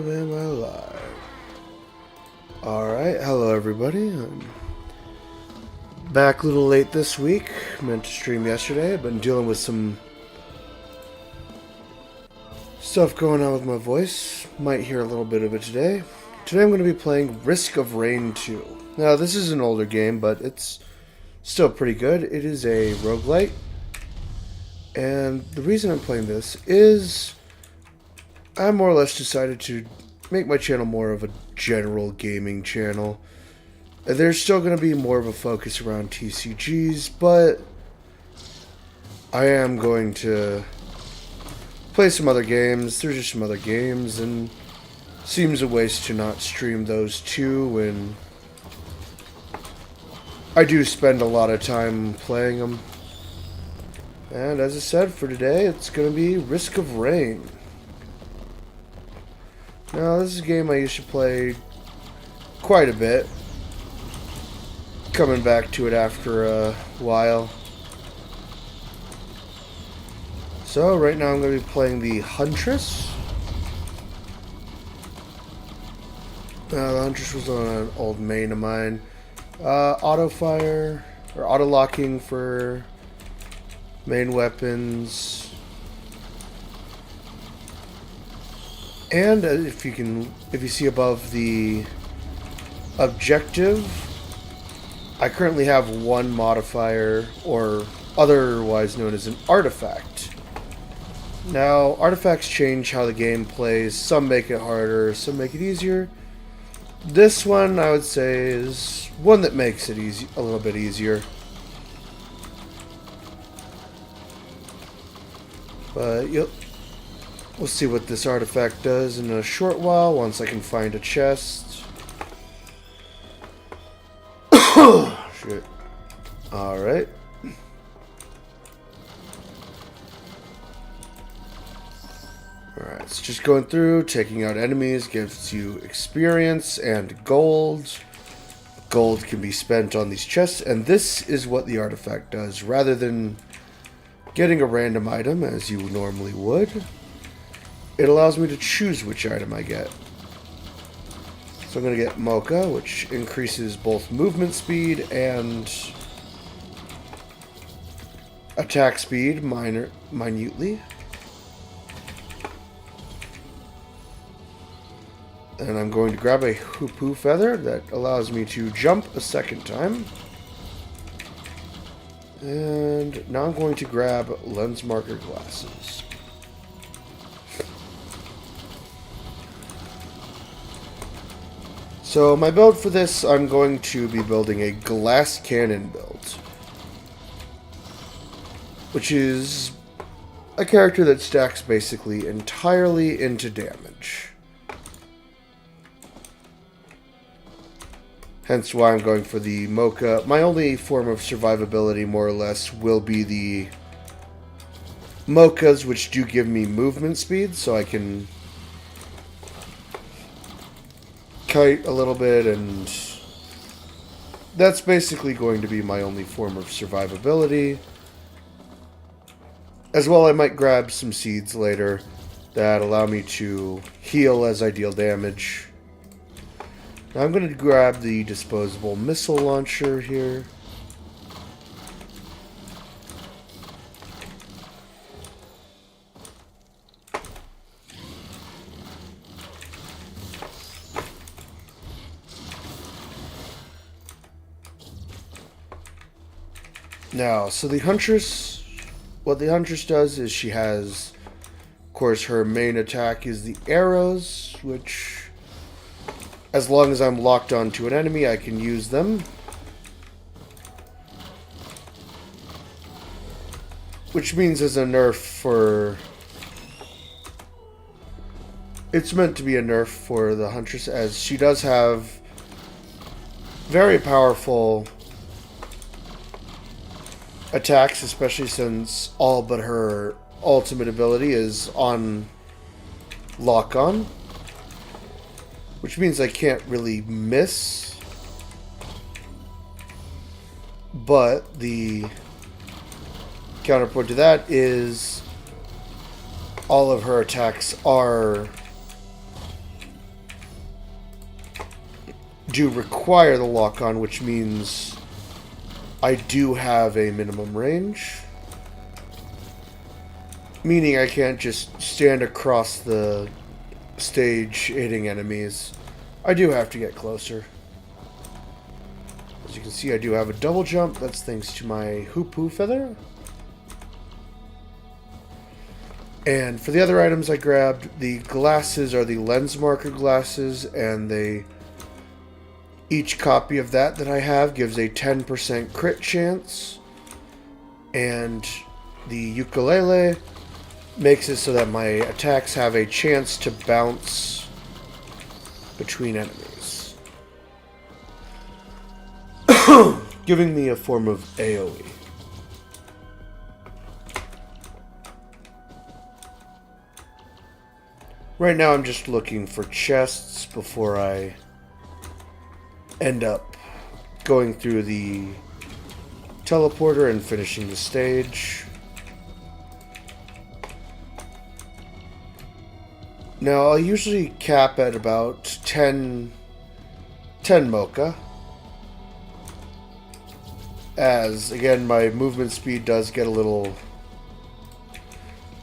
am I live? Alright, hello everybody. I'm back a little late this week. Meant to stream yesterday. I've been dealing with some stuff going on with my voice. Might hear a little bit of it today. Today I'm going to be playing Risk of Rain 2. Now, this is an older game, but it's still pretty good. It is a roguelite. And the reason I'm playing this is I more or less decided to make my channel more of a general gaming channel. There's still going to be more of a focus around TCGs, but I am going to play some other games. There's just some other games, and seems a waste to not stream those too when I do spend a lot of time playing them. And as I said, for today, it's going to be Risk of Rain. Now, this is a game I used to play quite a bit. Coming back to it after a while. So, right now I'm going to be playing the Huntress. The Huntress was on an old main of mine. Auto fire, or auto locking for main weapons. And if you see above the objective, I currently have one modifier, or otherwise known as an artifact. Now, artifacts change how the game plays. Some make it harder, some make it easier. This one, I would say, is one that makes it easy, a little bit easier. But we'll see what this artifact does in a short while, once I can find a chest. Shit. Alright. Alright, it's just going through, taking out enemies, gives you experience and gold. Gold can be spent on these chests, and this is what the artifact does. Rather than getting a random item, as you normally would, it allows me to choose which item I get. So I'm going to get Mocha, which increases both movement speed and attack speed minutely. And I'm going to grab a Hoopoe Feather that allows me to jump a second time. And now I'm going to grab Lens Marker Glasses. So my build for this, I'm going to be building a glass cannon build, which is a character that stacks basically entirely into damage. Hence why I'm going for the Mocha. My only form of survivability, more or less, will be the Mochas, which do give me movement speed, so I can kite a little bit, and that's basically going to be my only form of survivability. As well, I might grab some seeds later that allow me to heal as I deal damage. Now I'm going to grab the disposable missile launcher here. Now, so the Huntress, what the Huntress does is she has, of course, her main attack is the arrows, which, as long as I'm locked onto an enemy, I can use them. Which means as a nerf for... It's meant to be a nerf for the Huntress, as she does have very powerful attacks, especially since all but her ultimate ability is on lock-on, which means I can't really miss. But the counterpoint to that is all of her attacks are do require the lock-on, which means I do have a minimum range. Meaning I can't just stand across the stage hitting enemies. I do have to get closer. As you can see, I do have a double jump. That's thanks to my hoopoo feather. And for the other items I grabbed, the glasses are the lens marker glasses, and each copy of that I have gives a 10% crit chance. And the ukulele makes it so that my attacks have a chance to bounce between enemies, giving me a form of AoE. Right now I'm just looking for chests before I end up going through the teleporter and finishing the stage. Now I'll usually cap at about 10 mocha, as again my movement speed does get a little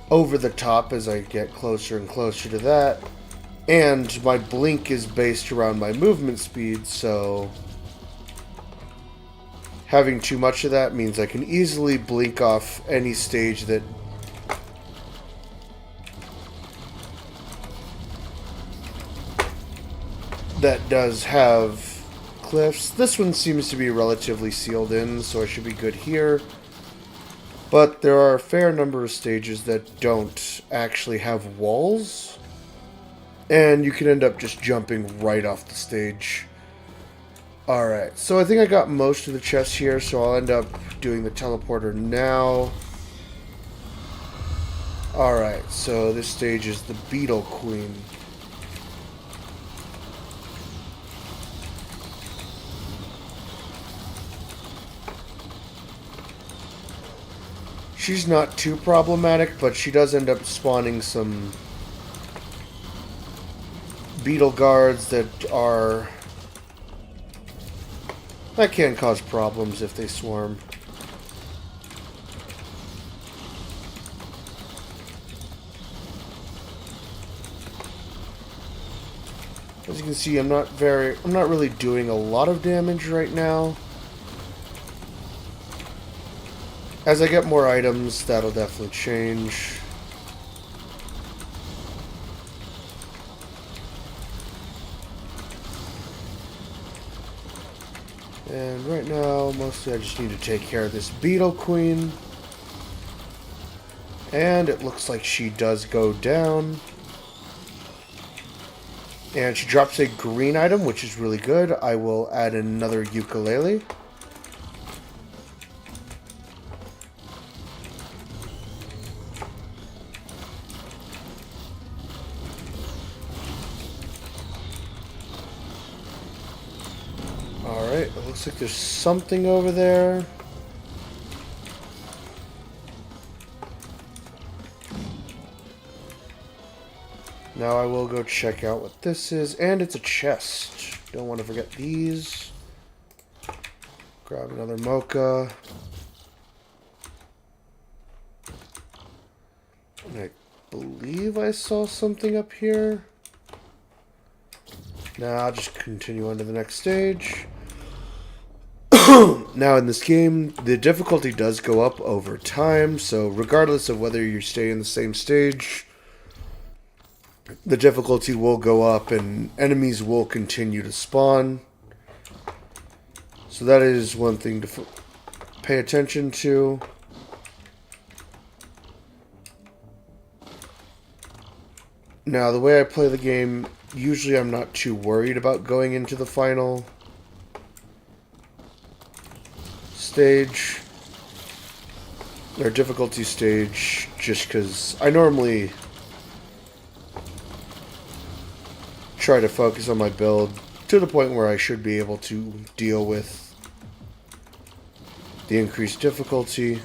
over the top as I get closer and closer to that, and my blink is based around my movement speed, so having too much of that means I can easily blink off any stage that does have cliffs. This one seems to be relatively sealed in, so I should be good here. But there are a fair number of stages that don't actually have walls, and you can end up just jumping right off the stage. Alright, so I think I got most of the chests here, so I'll end up doing the teleporter now. Alright, so this stage is the Beetle Queen. She's not too problematic, but she does end up spawning some beetle guards that can cause problems if they swarm. As you can see, I'm not really doing a lot of damage right now. As I get more items, that'll definitely change. And right now, mostly I just need to take care of this Beetle Queen. And it looks like she does go down. And she drops a green item, which is really good. I will add another ukulele. Alright, it looks like there's something over there. Now I will go check out what this is, and it's a chest. Don't want to forget these. Grab another mocha. And I believe I saw something up here. Now I'll just continue on to the next stage. Now in this game, the difficulty does go up over time, so regardless of whether you stay in the same stage, the difficulty will go up and enemies will continue to spawn. So that is one thing to pay attention to. Now the way I play the game, usually I'm not too worried about going into the final stage, or difficulty stage, just because I normally try to focus on my build to the point where I should be able to deal with the increased difficulty.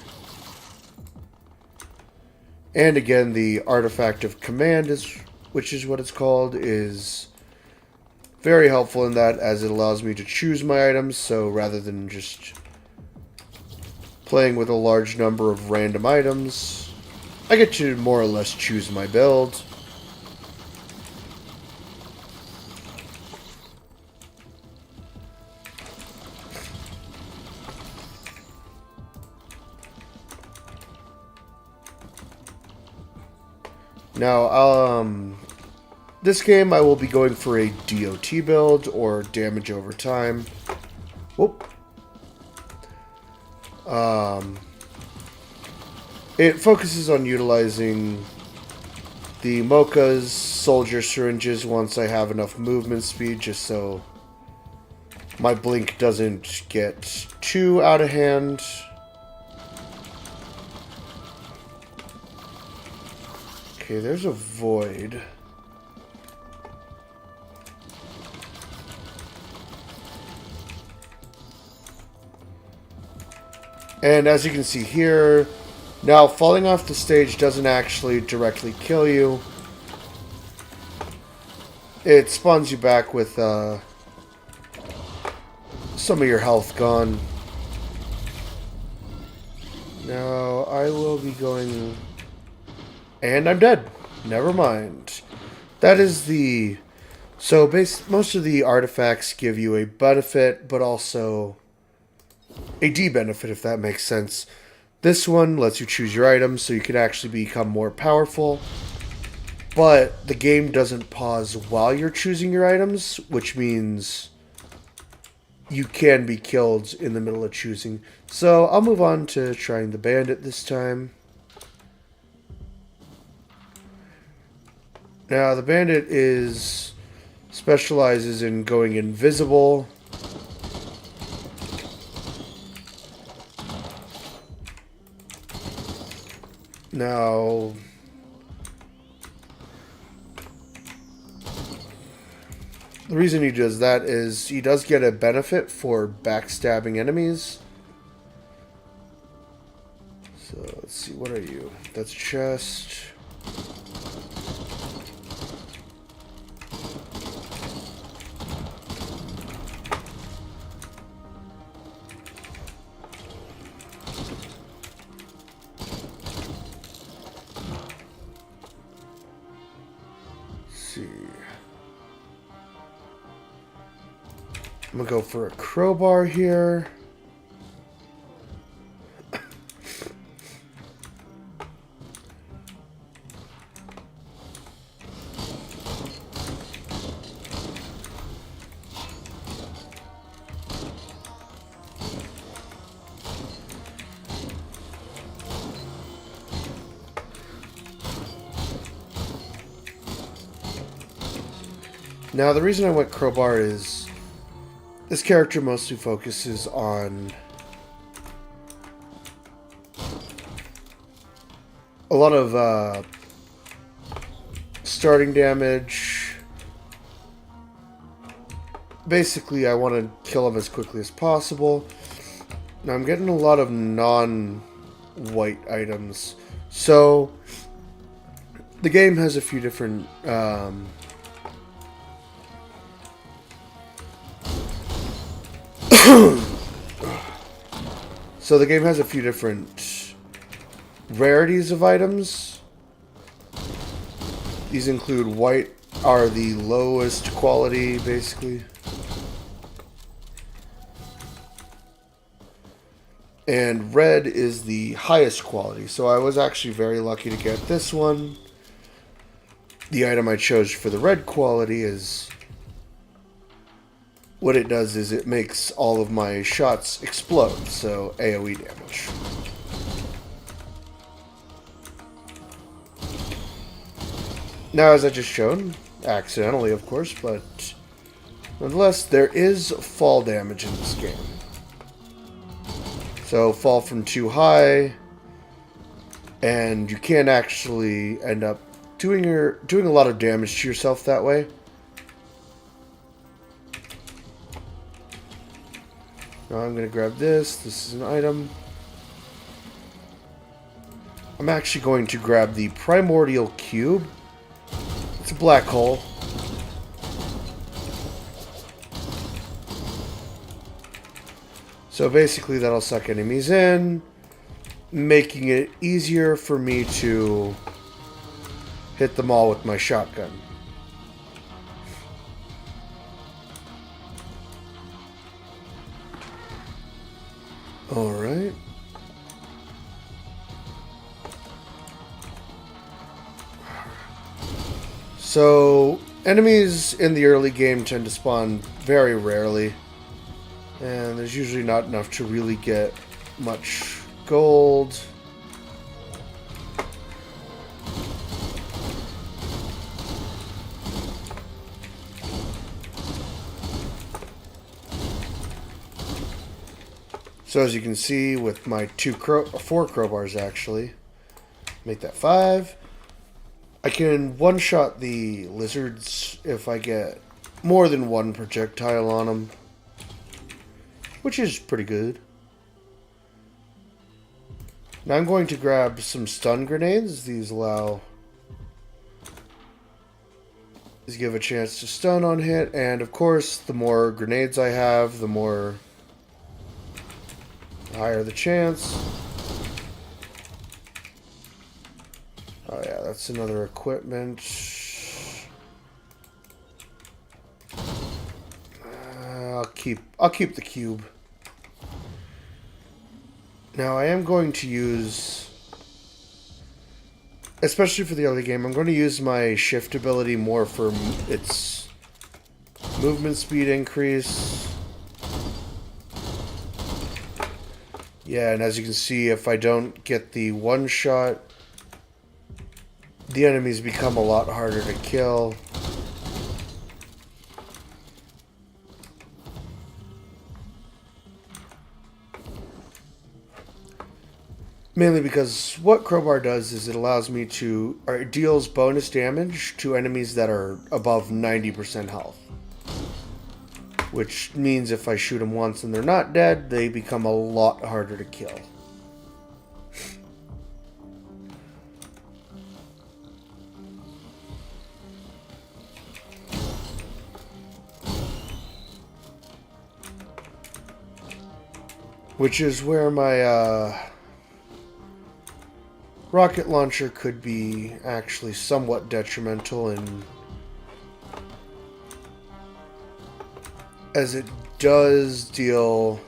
And again, the artifact of command, which is what it's called, is Very helpful in that, as it allows me to choose my items, so rather than just playing with a large number of random items, I get to more or less choose my build. Now, this game I will be going for a DOT build, or damage over time. Whoop. It focuses on utilizing the Mocha's soldier syringes once I have enough movement speed, just so my blink doesn't get too out of hand. Okay, there's a void. And as you can see here, now falling off the stage doesn't actually directly kill you. It spawns you back with some of your health gone. Now I will be going... And I'm dead. Never mind. That is the... So most of the artifacts give you a benefit, but also a de-benefit, if that makes sense. This one lets you choose your items, so you can actually become more powerful. But the game doesn't pause while you're choosing your items, which means you can be killed in the middle of choosing. So I'll move on to trying the bandit this time. Now the bandit specializes in going invisible. Now, the reason he does that is he does get a benefit for backstabbing enemies. So, let's see, what are you? That's a chest. I'm gonna go for a crowbar here. Now, the reason I went crowbar is this character mostly focuses on a lot of starting damage. Basically, I want to kill him as quickly as possible. Now, I'm getting a lot of non-white items. So, the game has a few different... So the game has a few different rarities of items. These include white are the lowest quality, basically. And red is the highest quality. So I was actually very lucky to get this one. The item I chose for the red quality is... What it does is it makes all of my shots explode, so AoE damage. Now, as I just shown, accidentally of course, but nonetheless, there is fall damage in this game. So fall from too high, and you can actually end up doing a lot of damage to yourself that way. Now I'm going to grab this. This is an item. I'm actually going to grab the primordial cube. It's a black hole. So basically that'll suck enemies in, making it easier for me to hit them all with my shotgun. Alright. So, enemies in the early game tend to spawn very rarely. And there's usually not enough to really get much gold. So as you can see with my 4 crowbars actually, make that 5. I can one-shot the lizards if I get more than one projectile on them, which is pretty good. Now I'm going to grab some stun grenades. These give a chance to stun on hit, and of course the more grenades I have, the higher the chance. Oh yeah, that's another equipment. I'll keep the cube. Now I am going to use, especially for the early game, I'm going to use my shift ability more for its movement speed increase. Yeah, and as you can see, if I don't get the one shot, the enemies become a lot harder to kill. Mainly because what crowbar does is it allows me to, or it deals bonus damage to enemies that are above 90% health. Which means if I shoot them once and they're not dead, they become a lot harder to kill. Which is where my rocket launcher could be actually somewhat detrimental, in as it does deal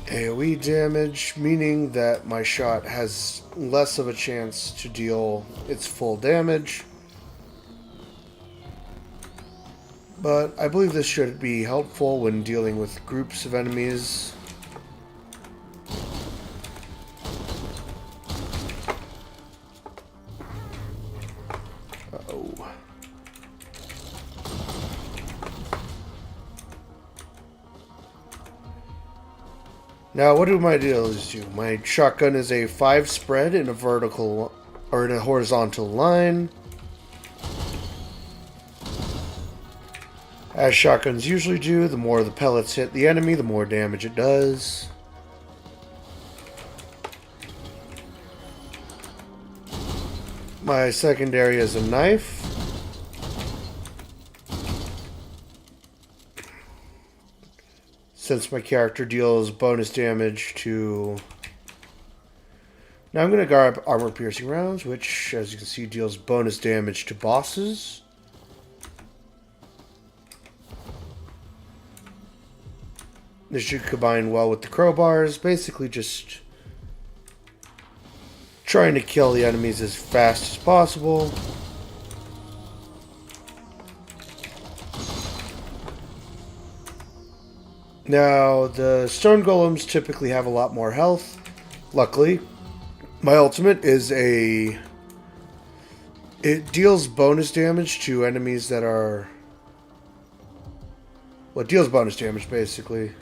AoE damage, meaning that my shot has less of a chance to deal its full damage. But I believe this should be helpful when dealing with groups of enemies. Uh-oh. Now, what do my deals do? My shotgun is a 5 spread in a vertical, or in a horizontal line. As shotguns usually do, the more the pellets hit the enemy, the more damage it does. My secondary is a knife. Since my character deals bonus damage to... Now I'm going to grab armor-piercing rounds, which, as you can see, deals bonus damage to bosses. This should combine well with the crowbars, basically just trying to kill the enemies as fast as possible. Now, the stone golems typically have a lot more health. Luckily, my ultimate is it deals bonus damage to enemies that are... Well, it deals bonus damage, basically.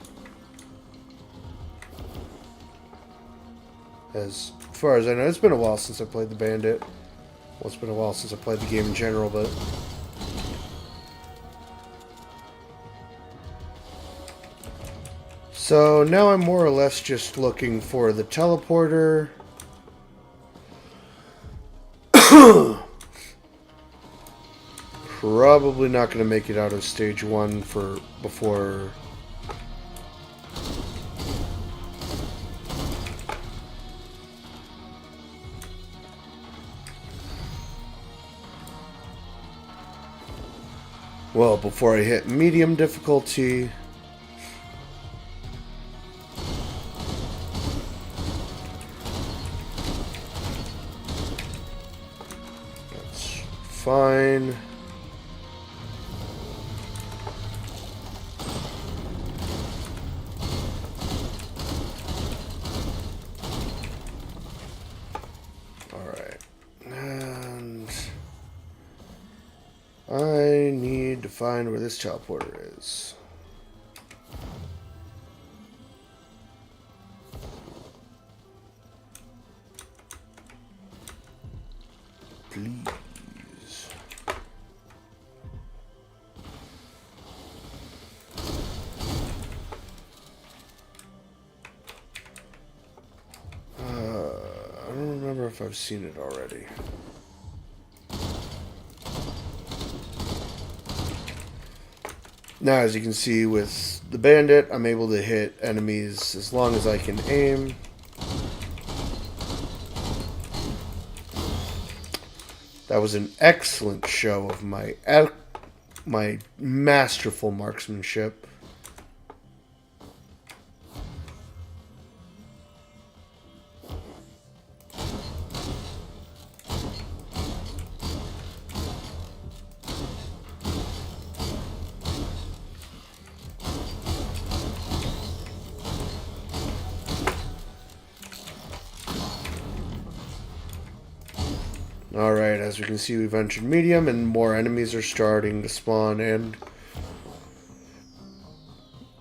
As far as I know, it's been a while since I played the Bandit. Well, it's been a while since I played the game in general, but... So now I'm more or less just looking for the teleporter. Probably not going to make it out of stage 1 before. Well, before I hit medium difficulty. That's fine. Alright. And I need to find where this teleporter is. Please. I don't remember if I've seen it already. Now, as you can see with the bandit, I'm able to hit enemies as long as I can aim. That was an excellent show of my masterful marksmanship. Alright, as we can see, we've entered medium and more enemies are starting to spawn, and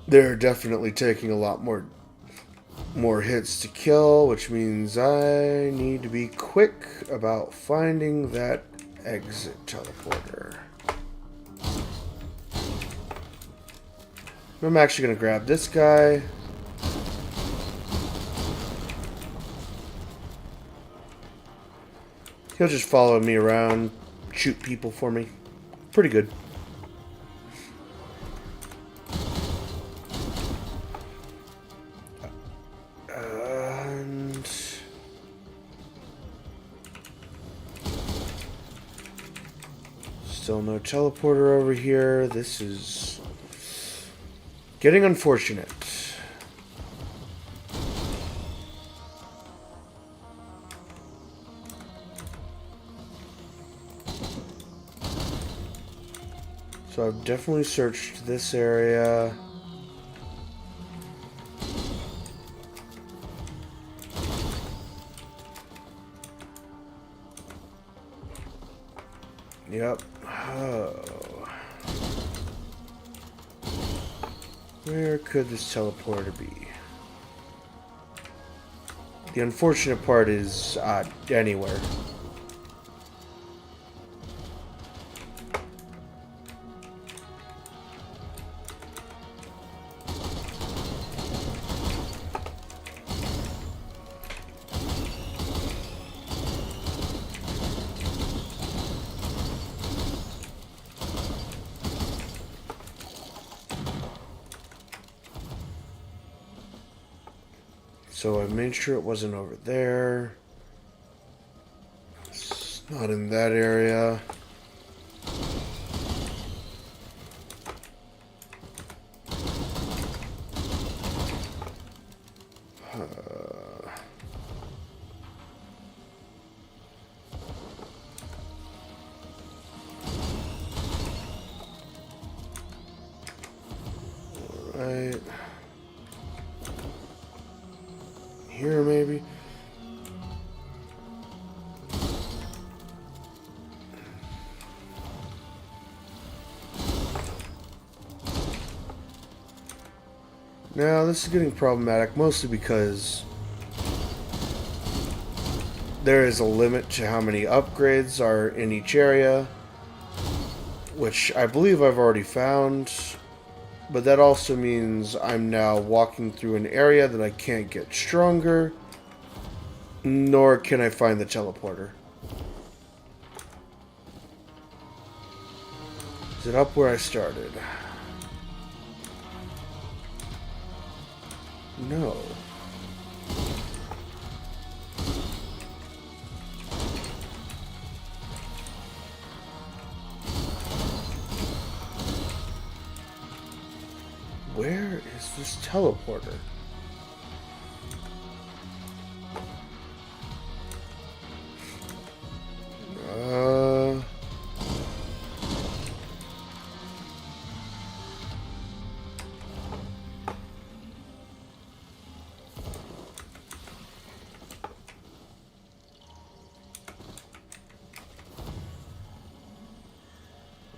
they're definitely taking a lot more hits to kill, which means I need to be quick about finding that exit teleporter. I'm actually going to grab this guy. He'll just follow me around, shoot people for me. Pretty good. And still no teleporter over here. This is getting unfortunate. So I've definitely searched this area. Yep. Oh. Where could this teleporter be? The unfortunate part is anywhere. So I made sure it wasn't over there. It's not in that area. Right here, maybe. Now, this is getting problematic, mostly because there is a limit to how many upgrades are in each area, which I believe I've already found. but that also means I'm now walking through an area that I can't get stronger, nor can I find the teleporter. Is it up where I started? No. Where is this teleporter?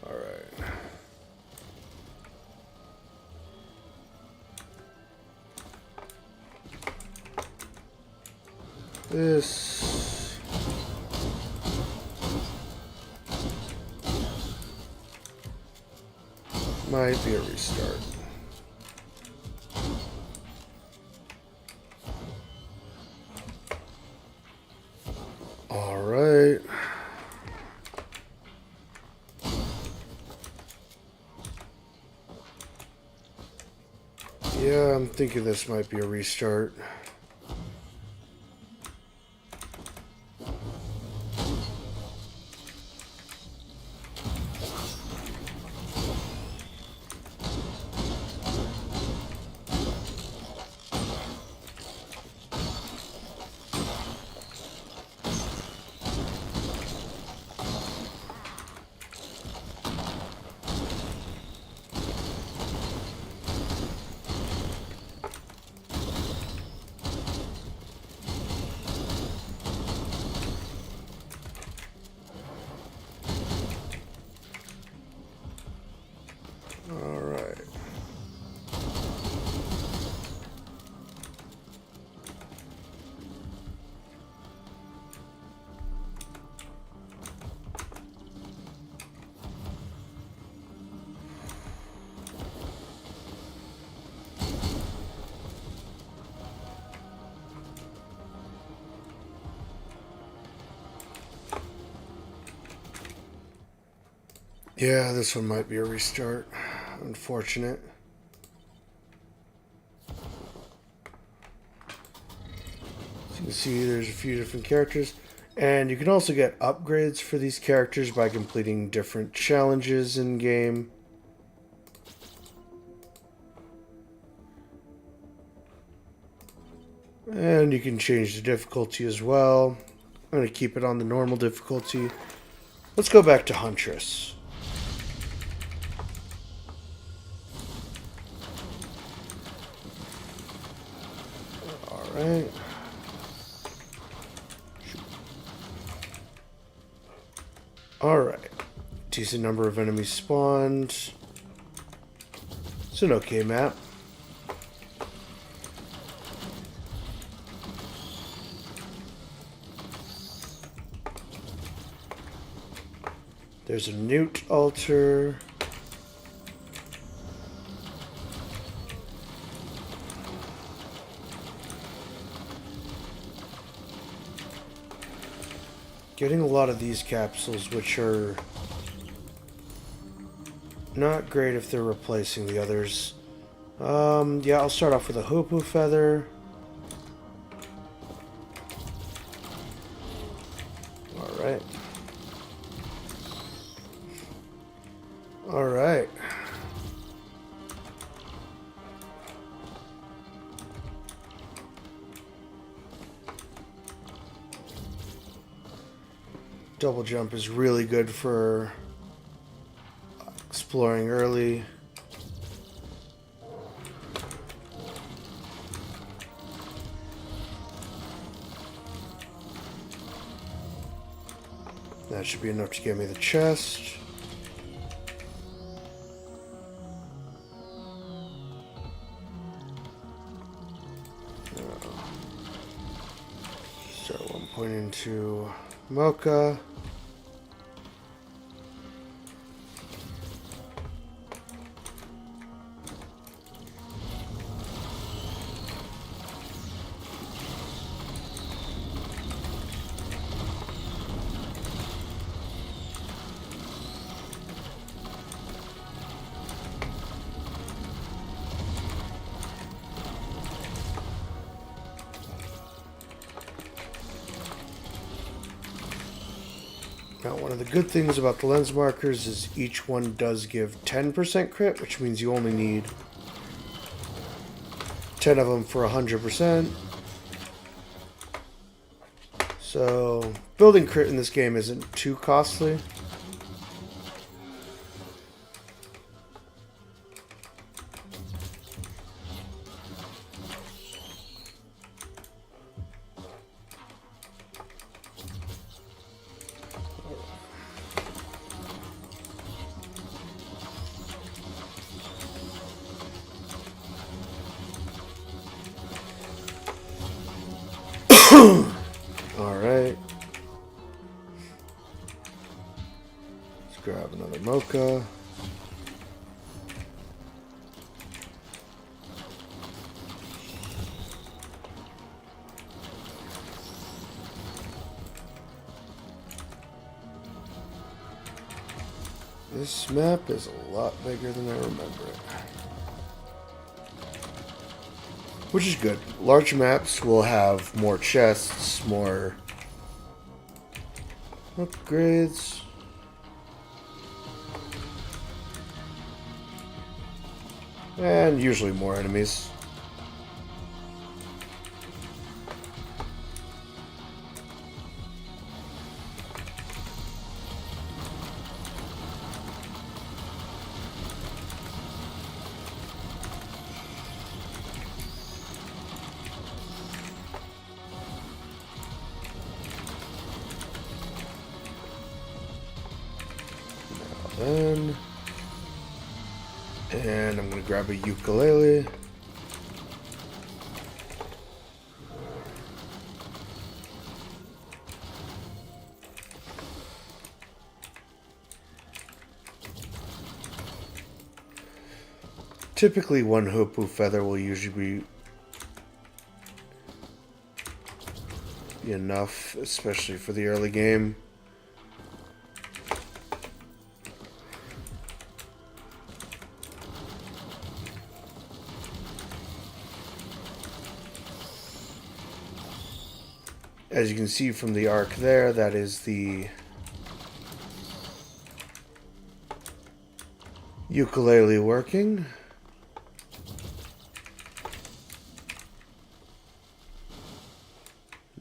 Alright. This might be a restart. Alright. Yeah, I'm thinking this might be a restart. Alright. Yeah, this one might be a restart. Unfortunate. As you can see, there's a few different characters. And you can also get upgrades for these characters by completing different challenges in game. And you can change the difficulty as well. I'm going to keep it on the normal difficulty. Let's go back to Huntress. Alright. Alright. Decent number of enemies spawned. It's an okay map. There's a newt altar. Getting a lot of these capsules, which are not great if they're replacing the others. Yeah, I'll start off with a hoopoe feather. Alright. Alright. Double jump is really good for exploring early. That should be enough to get me the chest. Start one point into Mocha. Now, one of the good things about the lens markers is each one does give 10% crit, which means you only need 10 of them for 100%. So, building crit in this game isn't too costly. Alright. Let's grab another mocha. This map is a lot bigger than I remember it. Which is good. Large maps will have more chests, more upgrades. And usually more enemies. And I'm going to grab a ukulele. Typically one Hopu feather will usually be enough, especially for the early game. As you can see from the arc there, that is the ukulele working.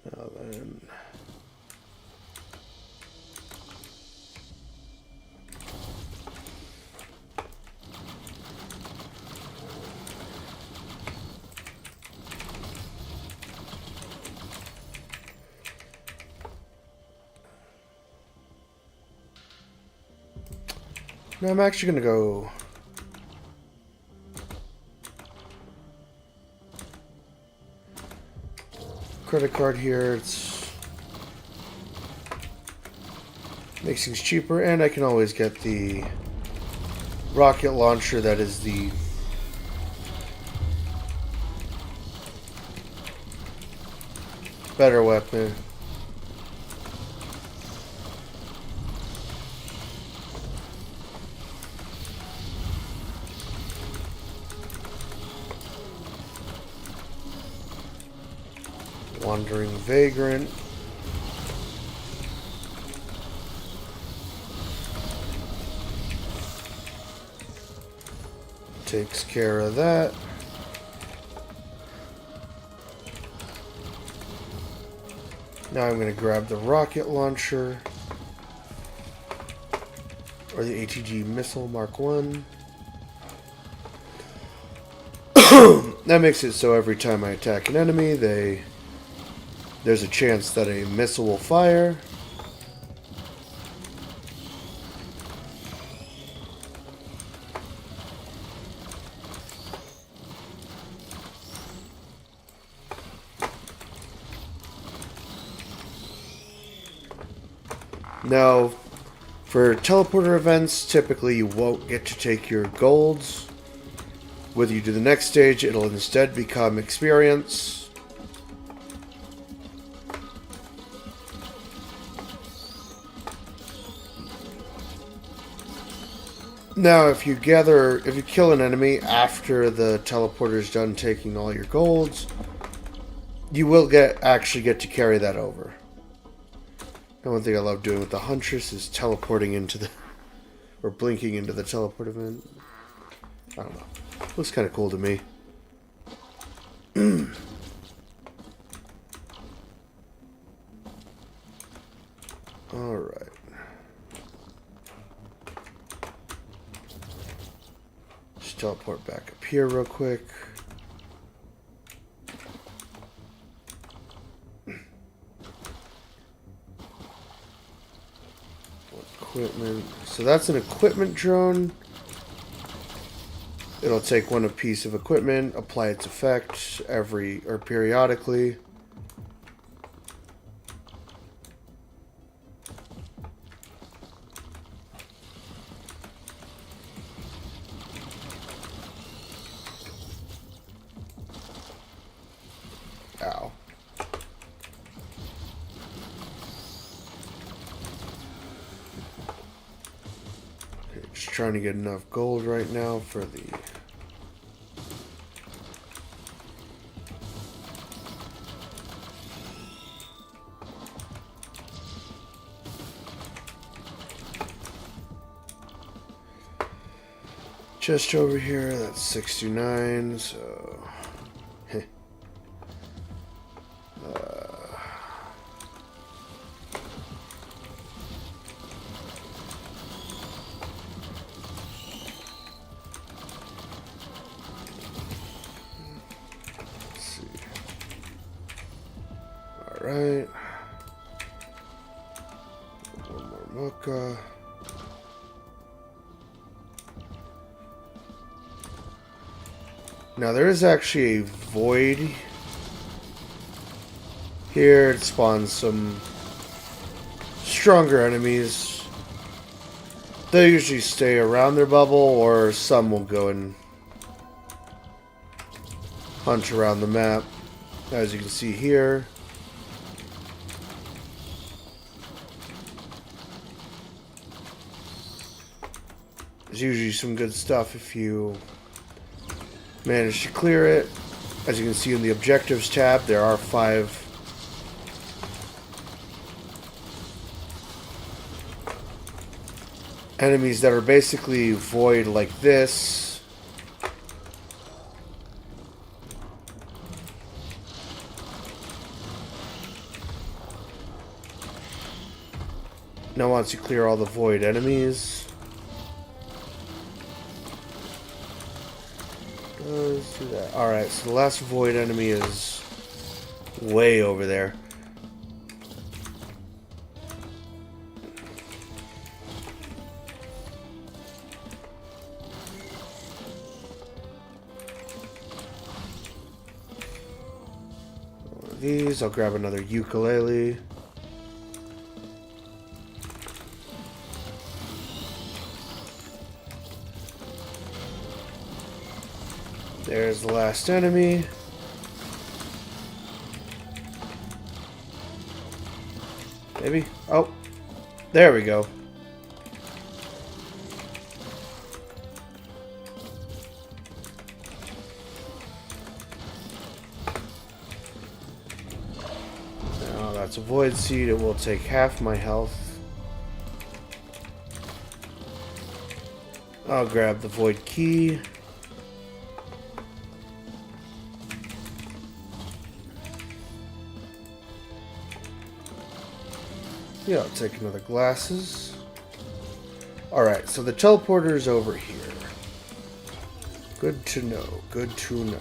Now then... Now I'm actually going to go credit card here. It's makes things cheaper, and I can always get the rocket launcher that is the better weapon. Wandering Vagrant. Takes care of that. Now I'm going to grab the rocket launcher. Or the ATG missile Mark 1. That makes it so every time I attack an enemy, there's a chance that a missile will fire. Now, for teleporter events, typically you won't get to take your golds. Whether you do the next stage, it'll instead become experience. Now, if you kill an enemy after the teleporter's done taking all your golds, you will actually get to carry that over. And one thing I love doing with the Huntress is teleporting into the... or blinking into the teleport event. I don't know. Looks kind of cool to me. Alright. Just teleport back up here real quick. Equipment. So that's an equipment drone. It'll take one piece of equipment, apply its effect periodically. Ow. Okay, just trying to get enough gold right now for the... Just over here, that's 69, so... Let's see. Alright. One more mocha. Now there is actually a void here. It spawns some stronger enemies. They usually stay around their bubble, or some will go and hunt around the map, as you can see here. There's usually some good stuff if you manage to clear it. As you can see in the objectives tab, there are 5 enemies that are basically void like this. Now once you clear all the void enemies, let's do that. Alright, so the last void enemy is way over there. One of these, I'll grab another ukulele. There's the last enemy. Maybe? Oh, there we go. Now that's a void seed. It will take half my health. I'll grab the void key. Yeah, I'll take another glasses. Alright, so the teleporter is over here. Good to know, good to know.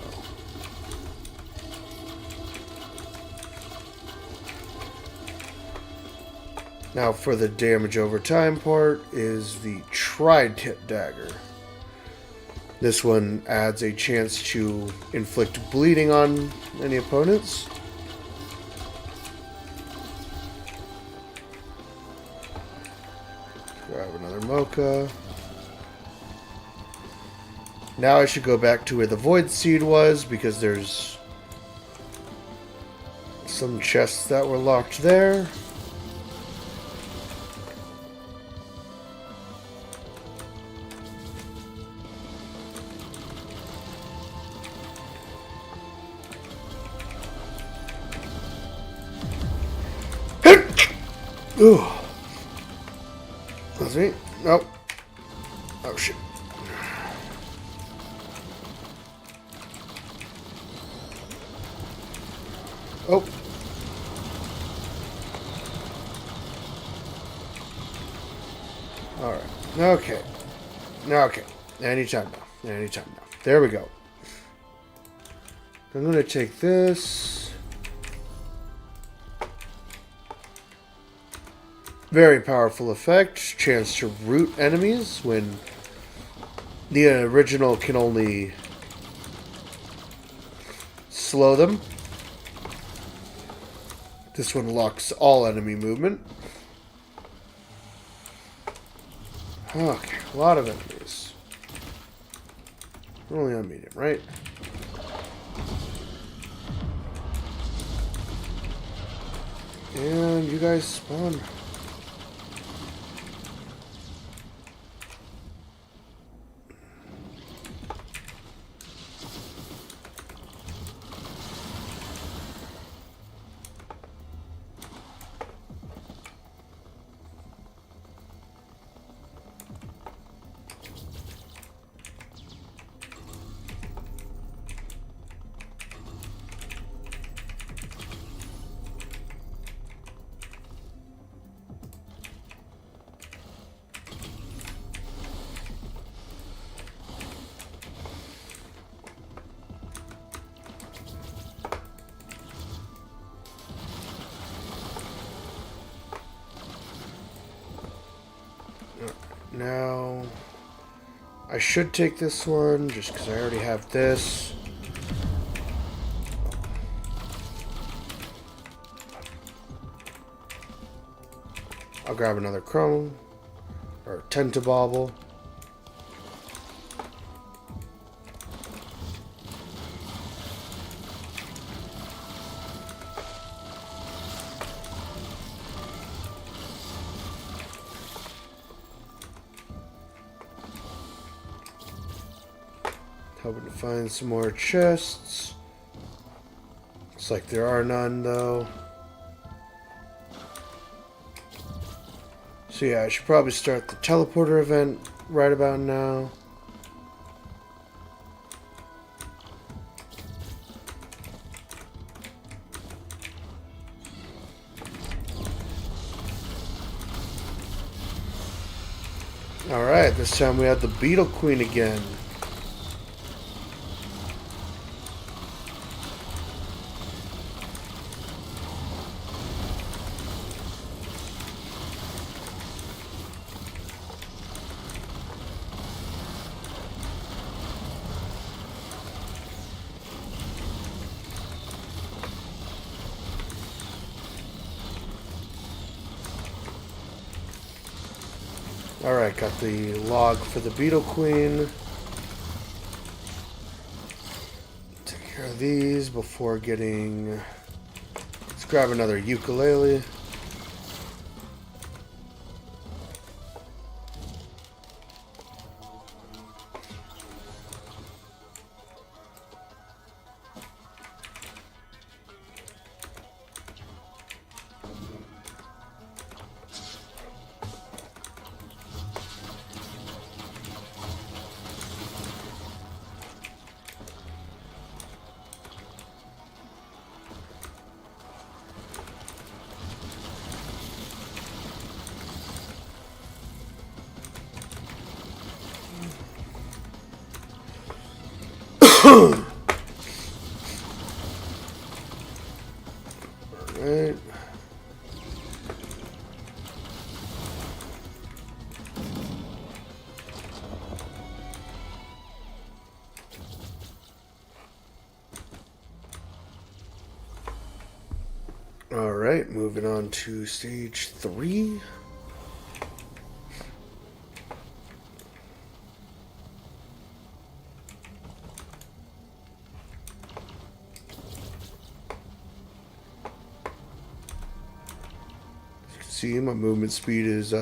Now for the damage over time part is the tri-tip dagger. This one adds a chance to inflict bleeding on any opponents. Grab another mocha. Now I should go back to where the void seed was, because there's some chests that were locked there. Ooh. That's me. Nope. Oh, shit. Oh. Alright. Okay. Okay. Anytime now. Anytime now. There we go. I'm going to take this. Very powerful effect. Chance to root enemies when the original can only slow them. This one locks all enemy movement. Okay, a lot of enemies. We're only on medium, right? And you guys spawn. Now, I should take this one just because I already have this. I'll grab another chrome or tentabobble. Hoping to find some more chests. Looks like there are none, though. So yeah, I should probably start the teleporter event right about now. Alright, this time we have the Beetle Queen again. Alright, got the log for the Beetle Queen. Take care of these before getting... Let's grab another ukulele. Alright. Alright, moving on to stage 3. See, my movement speed is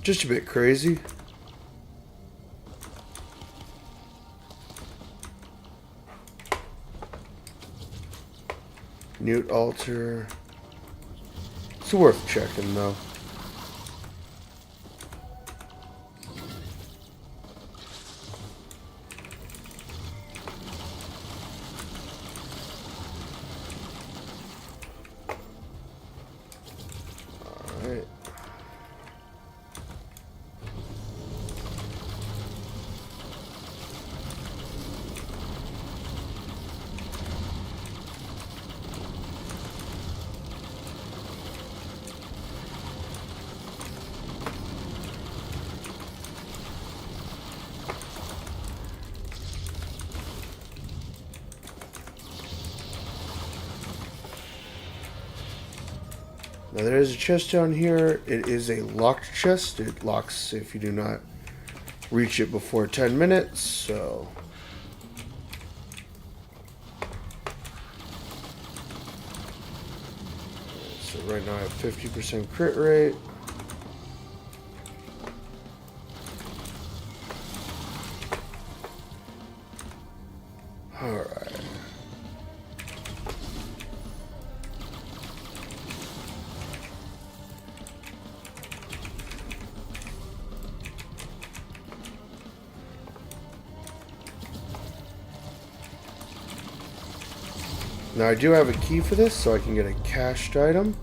just a bit crazy. Newt altar. It's worth checking, though. Alright. Now there is a chest down here. It is a locked chest. It locks if you do not reach it before 10 minutes, so... So right now I have 50% crit rate. Alright. Now I do have a key for this, so I can get a cached item.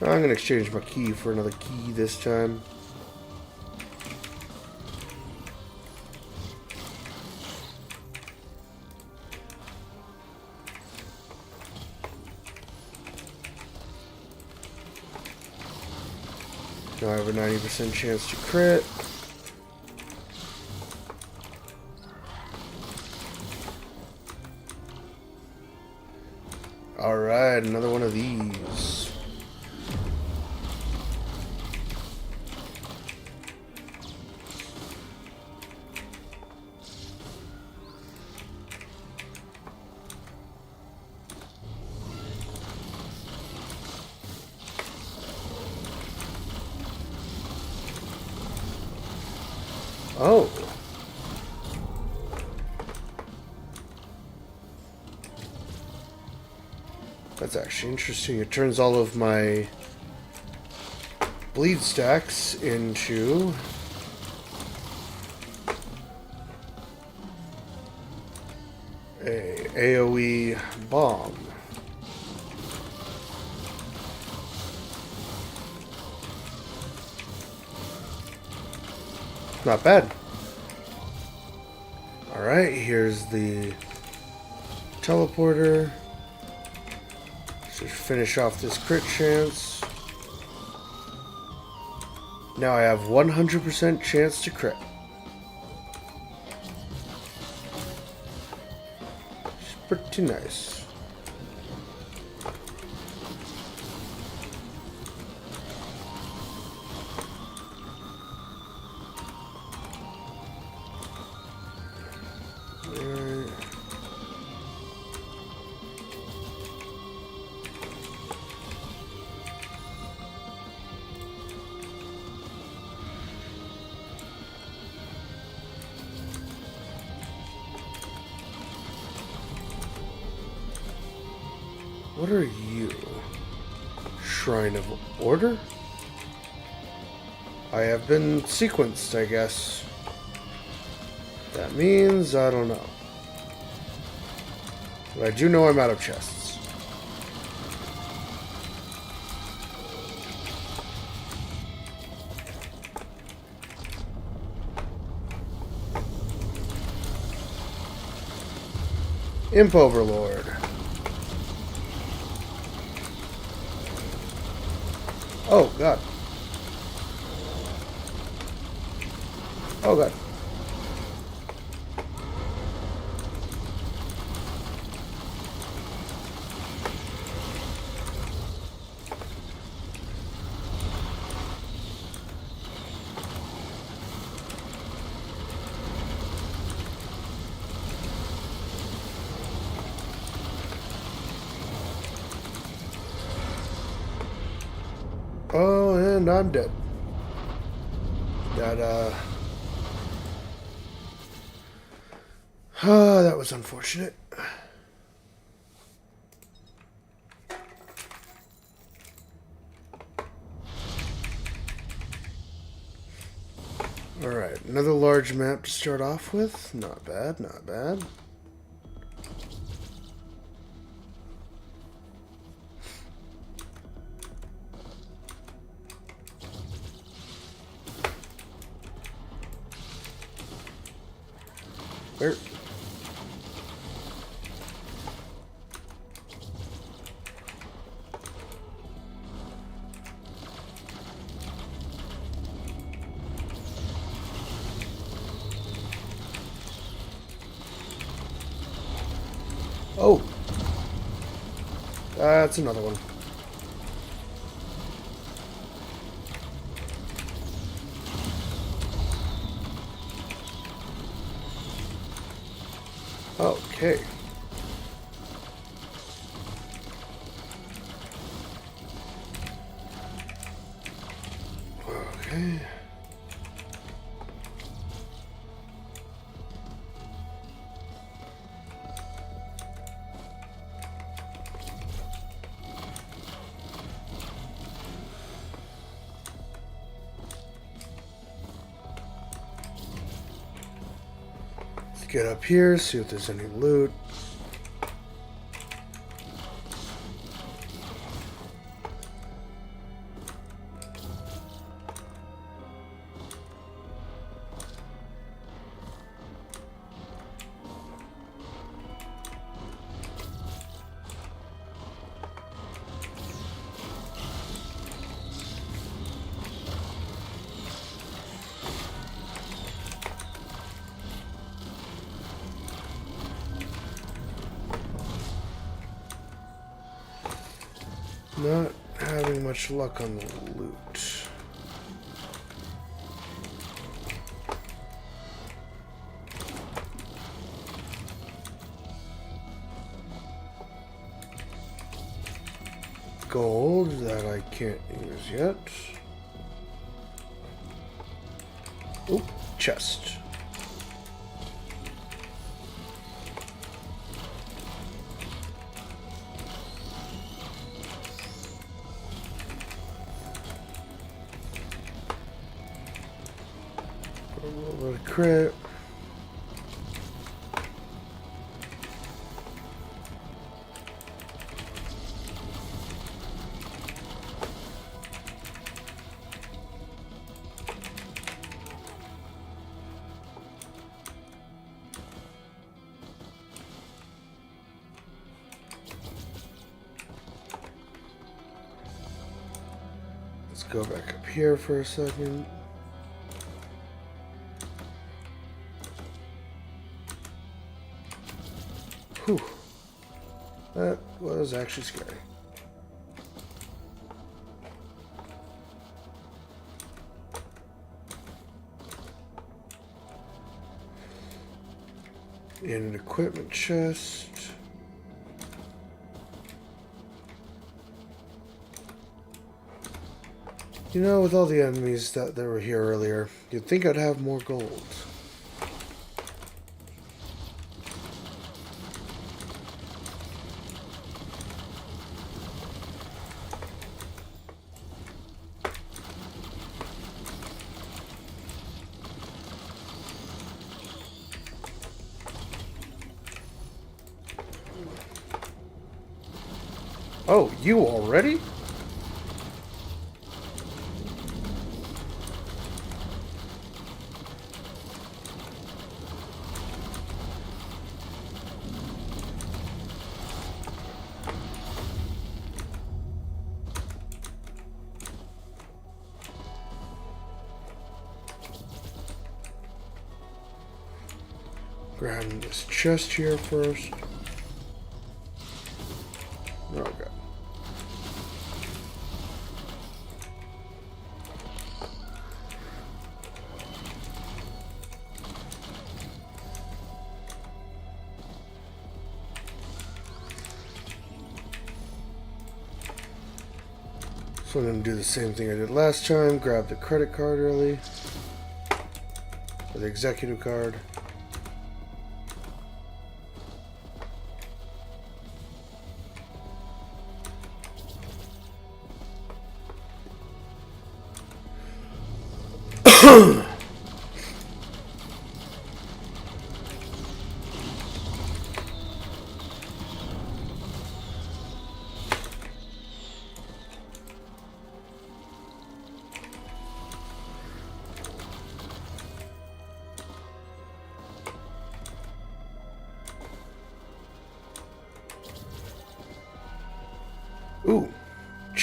I'm going to exchange my key for another key this time. Now I have a 90% chance to crit. Alright, another one of these. Oh. That's actually interesting. It turns all of my bleed stacks into a AoE bomb. Not bad. Alright, here's the teleporter. Just finish off this crit chance. Now I have 100% chance to crit. It's pretty nice. What are you? Shrine of Order? I have been sequenced, I guess. That means I don't know. But I do know I'm out of chests. Imp Overlord. Oh, God. Oh, God. Oh, and I'm dead. That was unfortunate. Alright, another large map to start off with. Not bad, not bad. Where? Oh! That's another one. Okay. Okay. Let's get up here, see if there's any loot. Not having much luck on the loot. Gold that I can't use yet. Oop, chest. A little bit of crit. Let's go back up here for a second. Whew. That was actually scary. In an equipment chest. You know, with all the enemies that were here earlier, you'd think I'd have more gold. Oh, you already? Grab this chest here first. Okay. So I'm going to do the same thing I did last time. Grab the credit card early. Or the executive card.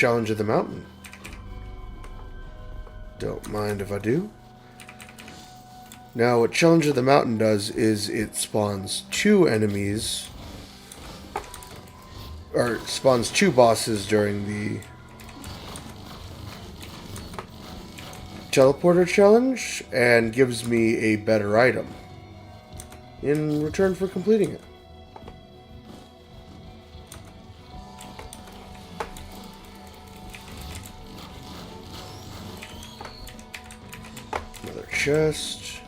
Challenge of the Mountain. Don't mind if I do. Now, what Challenge of the Mountain does is it spawns 2 enemies, or spawns 2 bosses during the teleporter challenge, and gives me a better item in return for completing it. Another chest.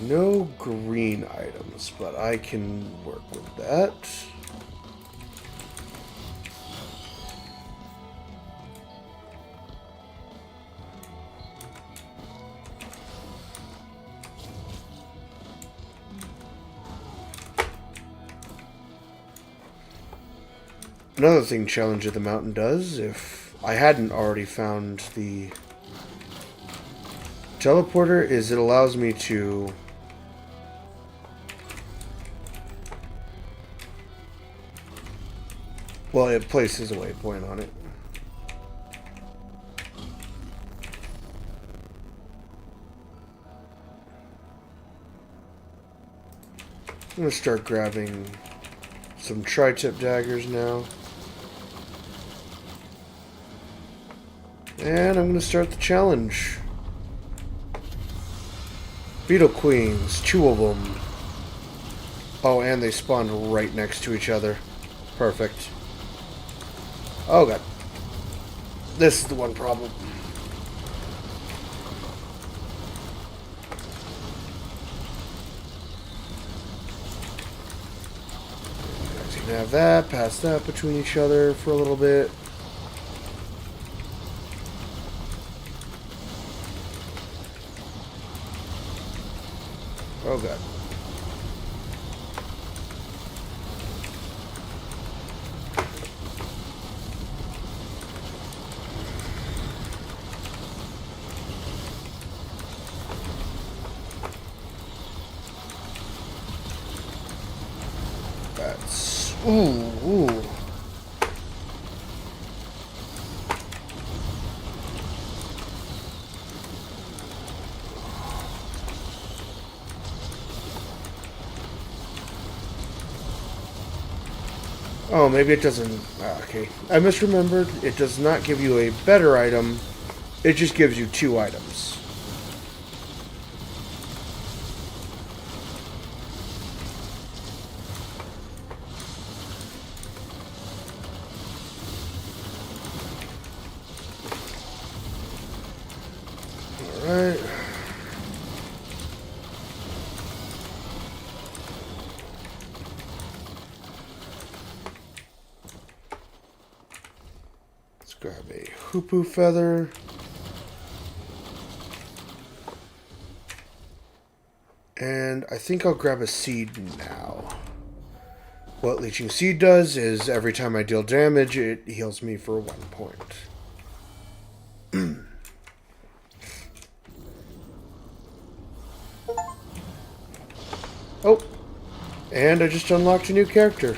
No green items, but I can work with that. Another thing Challenge of the Mountain does, if I hadn't already found the teleporter, is it allows me to it places a waypoint on it. I'm going to start grabbing some tri-tip daggers now. And I'm going to start the challenge. Beetle Queens, 2 of them. Oh, and they spawn right next to each other. Perfect. Oh god. This is the one problem. You can have that, pass that between each other for a little bit. Oh god. That's... Ooh. Oh, maybe it doesn't... okay. I misremembered. It does not give you a better item. It just gives you 2 items. Alright. Grab a hoopoo feather. And I think I'll grab a seed now. What Leeching Seed does is every time I deal damage, it heals me for 1 point. Oh, and I just unlocked a new character.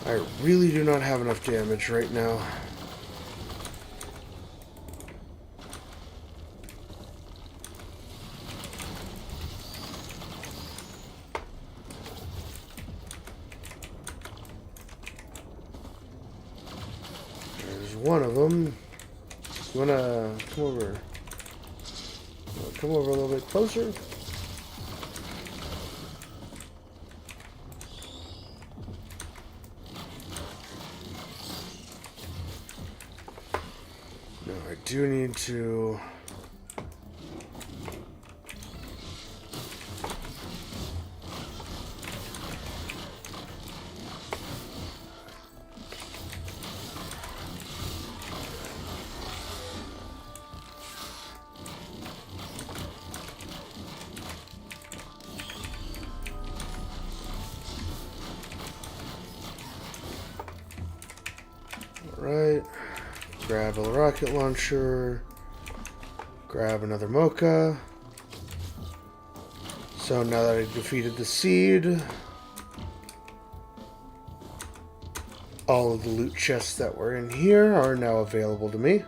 I really do not have enough damage right now. There's one of them. You wanna come over? Come over a little bit closer. I do need to... Alright. Grab a rocket launcher. Grab another mocha. So now that I defeated the seed, all of the loot chests that were in here are now available to me.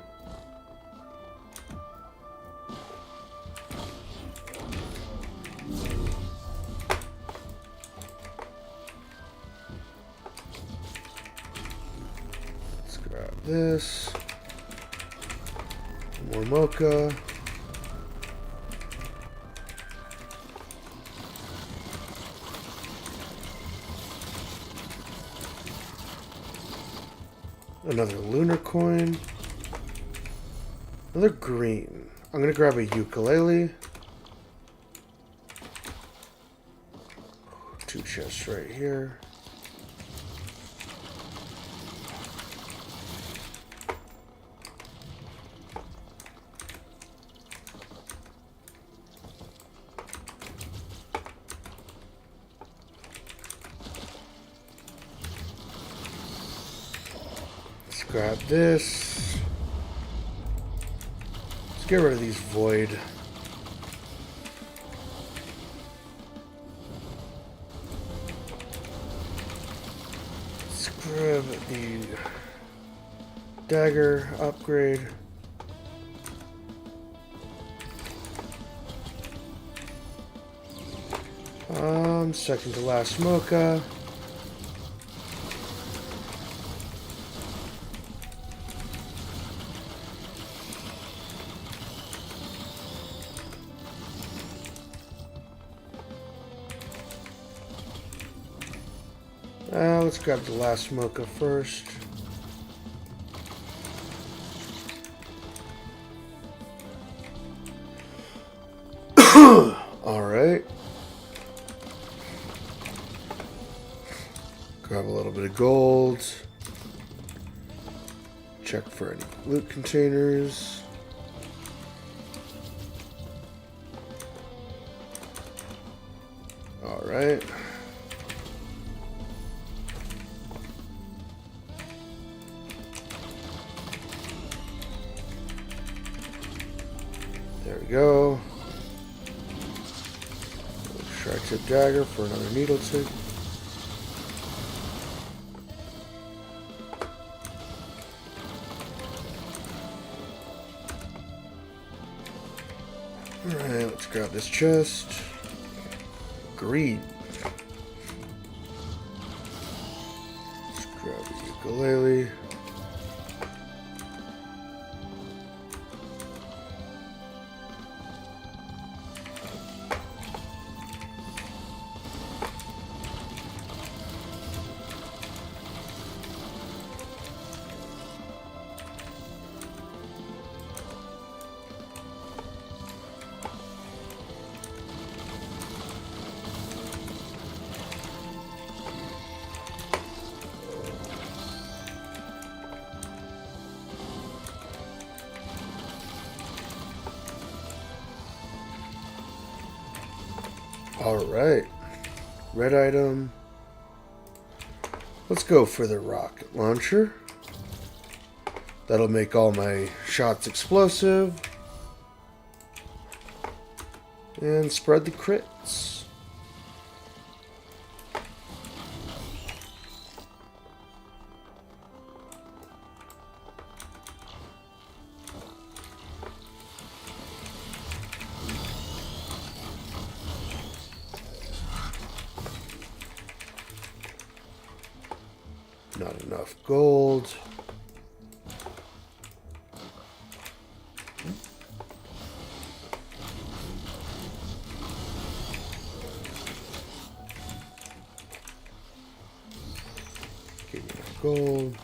Let's grab this. More mocha. Another lunar coin. Another green. I'm gonna grab a ukulele. 2 chests right here. Grab this. Let's get rid of these void. Let's grab the dagger upgrade. Second to last mocha. Let's grab the last mocha first. Alright. Grab a little bit of gold. Check for any loot containers. Alright. There we go. Shark tip dagger for another needle tip. Alright, let's grab this chest. Green. Let's grab the ukulele. Alright. Red item. Let's go for the rocket launcher. That'll make all my shots explosive. And spread the crits. Not enough gold. Give me enough gold.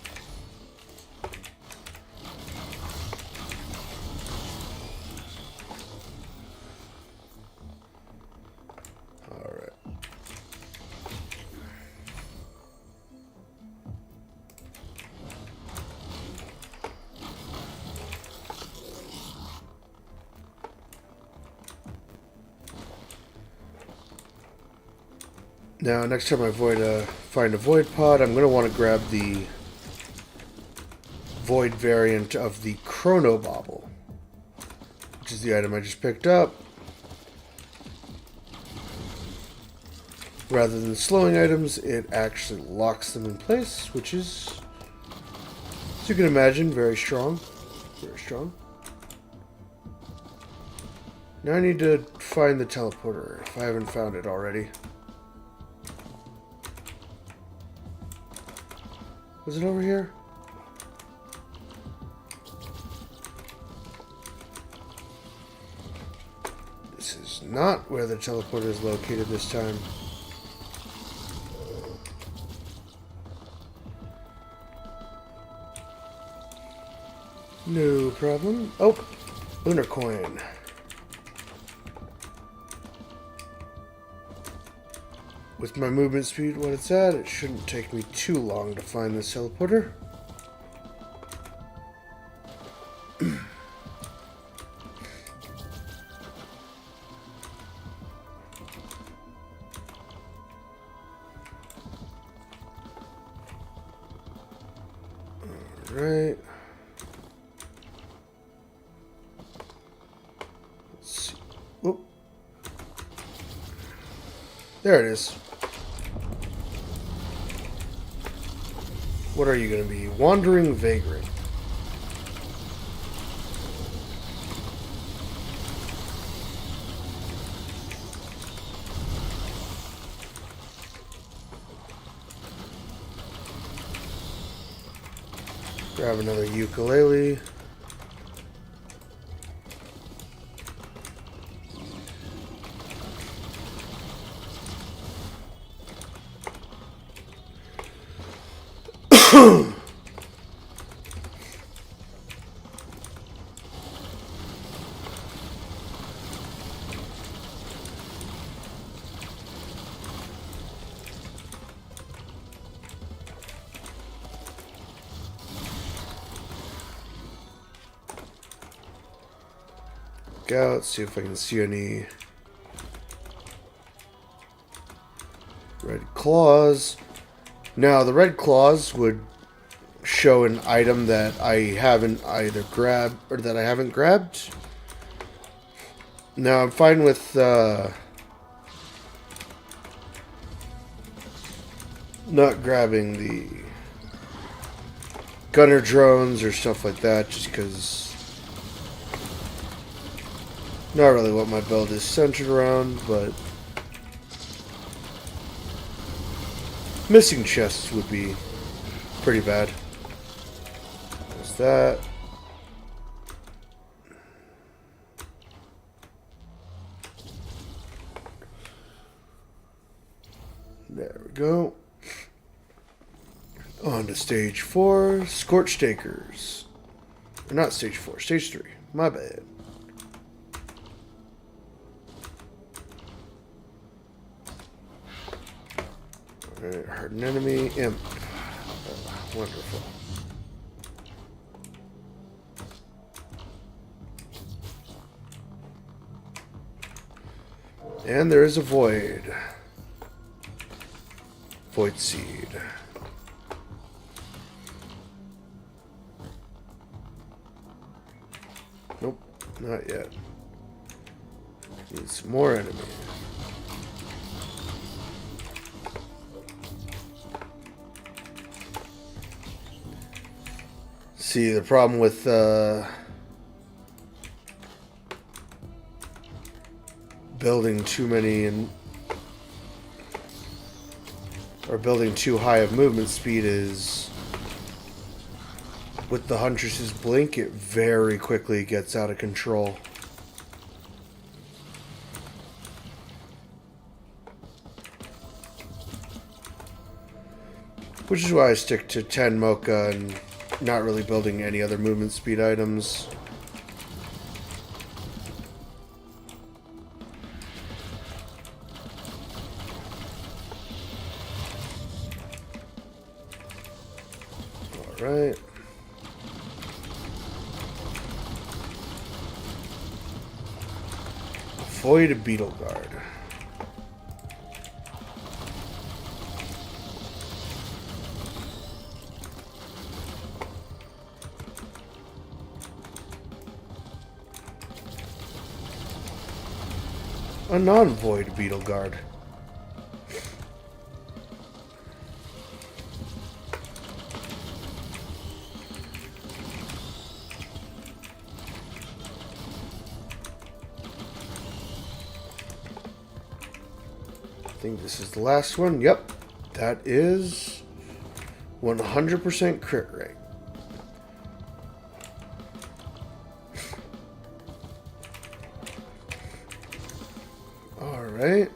Now, next time I find a void pod, I'm going to want to grab the void variant of the Chrono Bauble, which is the item I just picked up. Rather than slowing items, it actually locks them in place, which is, as you can imagine, very strong. Very strong. Now I need to find the teleporter, if I haven't found it already. Was it over here? This is not where the teleporter is located this time. No problem. Oh, lunar coin. With my movement speed what it's at, it shouldn't take me too long to find this teleporter. Alright. Let's see. Whoop. There it is. What are you going to be? Wandering Vagrant. Grab another ukulele. Out, see if I can see any red claws. Now the red claws would show an item that I haven't either grabbed or that I haven't grabbed. Now I'm fine with not grabbing the gunner drones or stuff like that, just because not really what my build is centered around, but missing chests would be pretty bad. There's that. There we go. On to stage 4, Scorched Acres. Or not stage 4, stage 3. My bad. Alright, hurt an enemy. Imp. Oh, wonderful. And there is a void. Void seed. Nope, not yet. Need some more enemies. See, the problem with building too many or building too high of movement speed is with the Huntress's blink, it very quickly gets out of control. Which is why I stick to 10 Mocha and not really building any other movement speed items. Alright. Void Beetle Guard. a non-void beetle guard. I think this is the last one. Yep, that is 100% crit rate. Alright.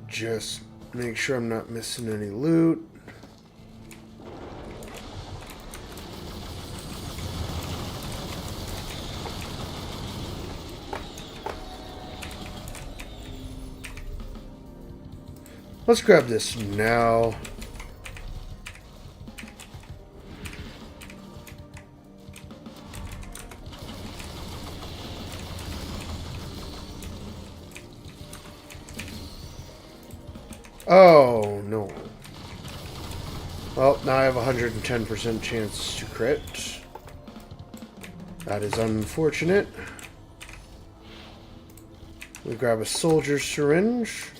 Just make sure I'm not missing any loot. Let's grab this now. Oh, no. Well, now I have a 110% chance to crit. That is unfortunate. We grab a soldier syringe.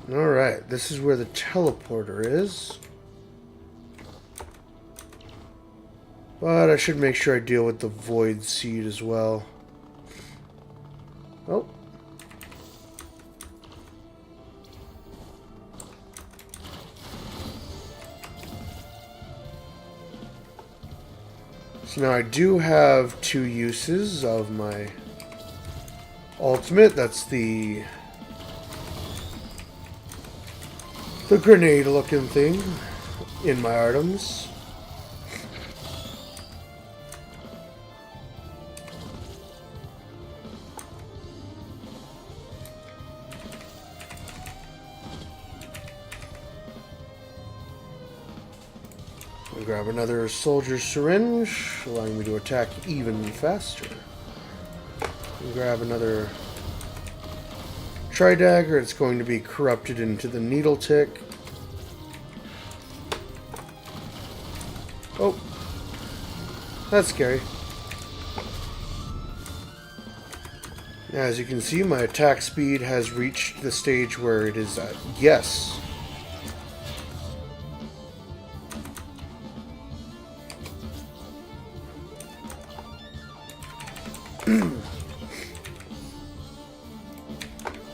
Alright, this is where the teleporter is. But I should make sure I deal with the void seed as well. Oh. So now I do have 2 uses of my ultimate. That's the grenade looking thing in my items. I'll grab another soldier syringe, allowing me to attack even faster. I'll grab another Tri-dagger. It's going to be corrupted into the needle tick. Oh, that's scary. As you can see, my attack speed has reached the stage where it is at yes.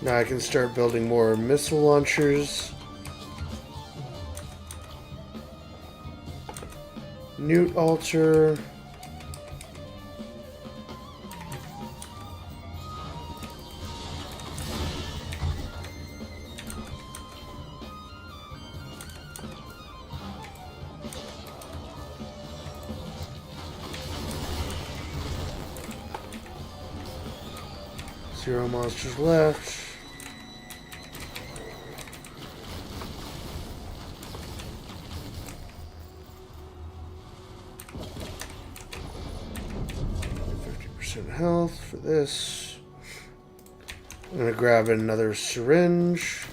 Now I can start building more missile launchers. Newt altar. Zero monsters left. Health for this. I'm gonna grab another syringe.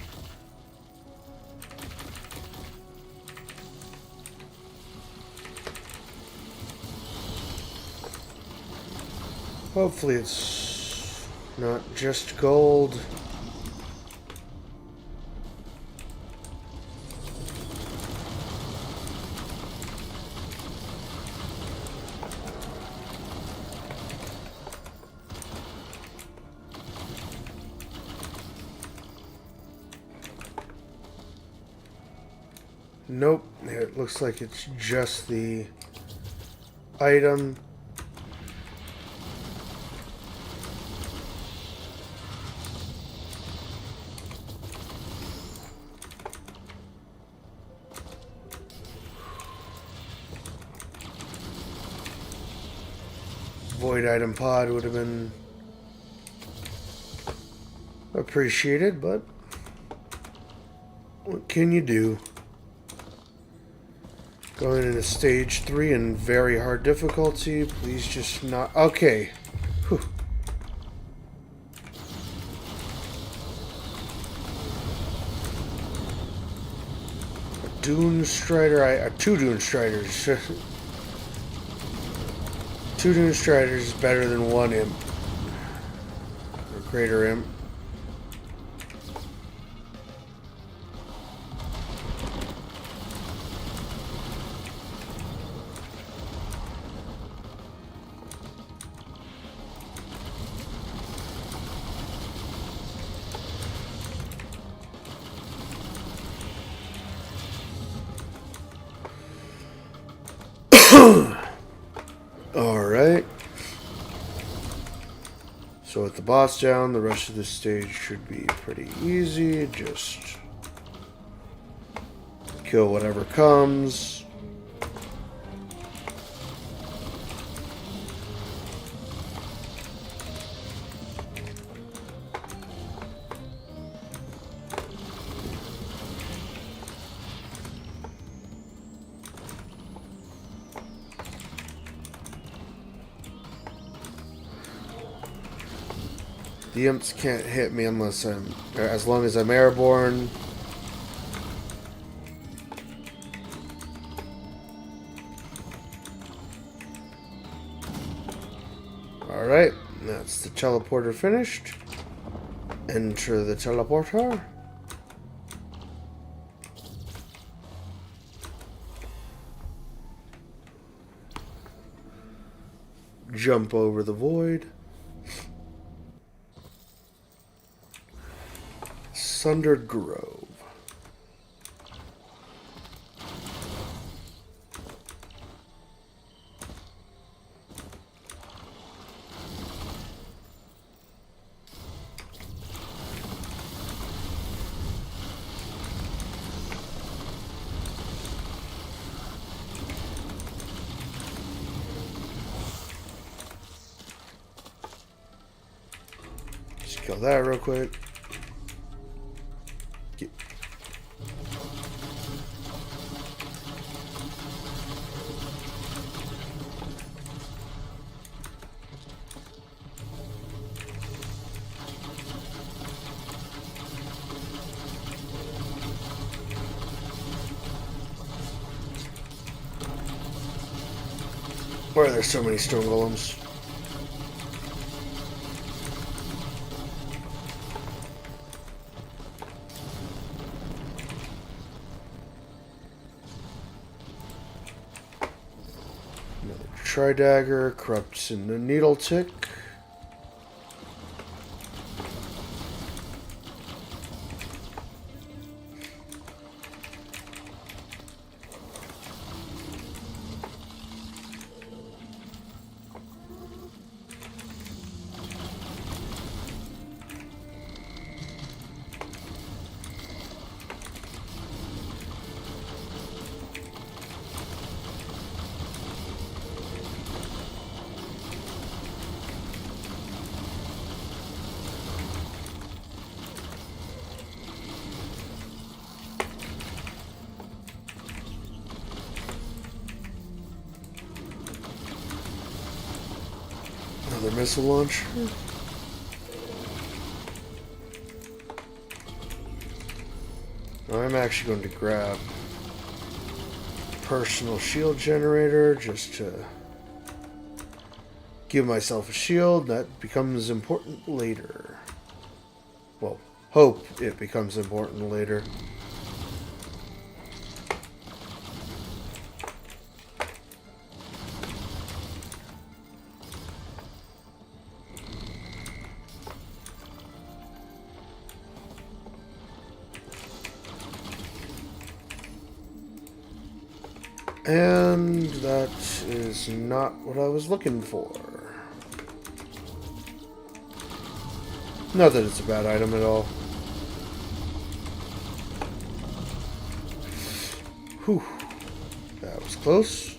Hopefully it's not just gold. Nope, it looks like it's just the item. Void item pod would have been appreciated, but what can you do? Going into stage 3 in very hard difficulty. Please just not. Okay. Whew. Dune Strider. Two Dune Striders. Two Dune Striders is better than one Imp. Or Greater Imp. Alright. So with the boss down, the rest of the stage should be pretty easy. Just kill whatever comes. The imps can't hit me unless as long as I'm airborne. Alright, that's the teleporter finished. Enter the teleporter. Jump over the void. Sundered Grove. Just kill that real quick. Why are there so many stone golems? Another Tri-Dagger, corrupts in the Needle Tick. Another missile launcher. I'm actually going to grab personal shield generator just to give myself a shield. That becomes important later. Well, hope it becomes important later. And that is not what I was looking for. Not that it's a bad item at all. Whew. That was close.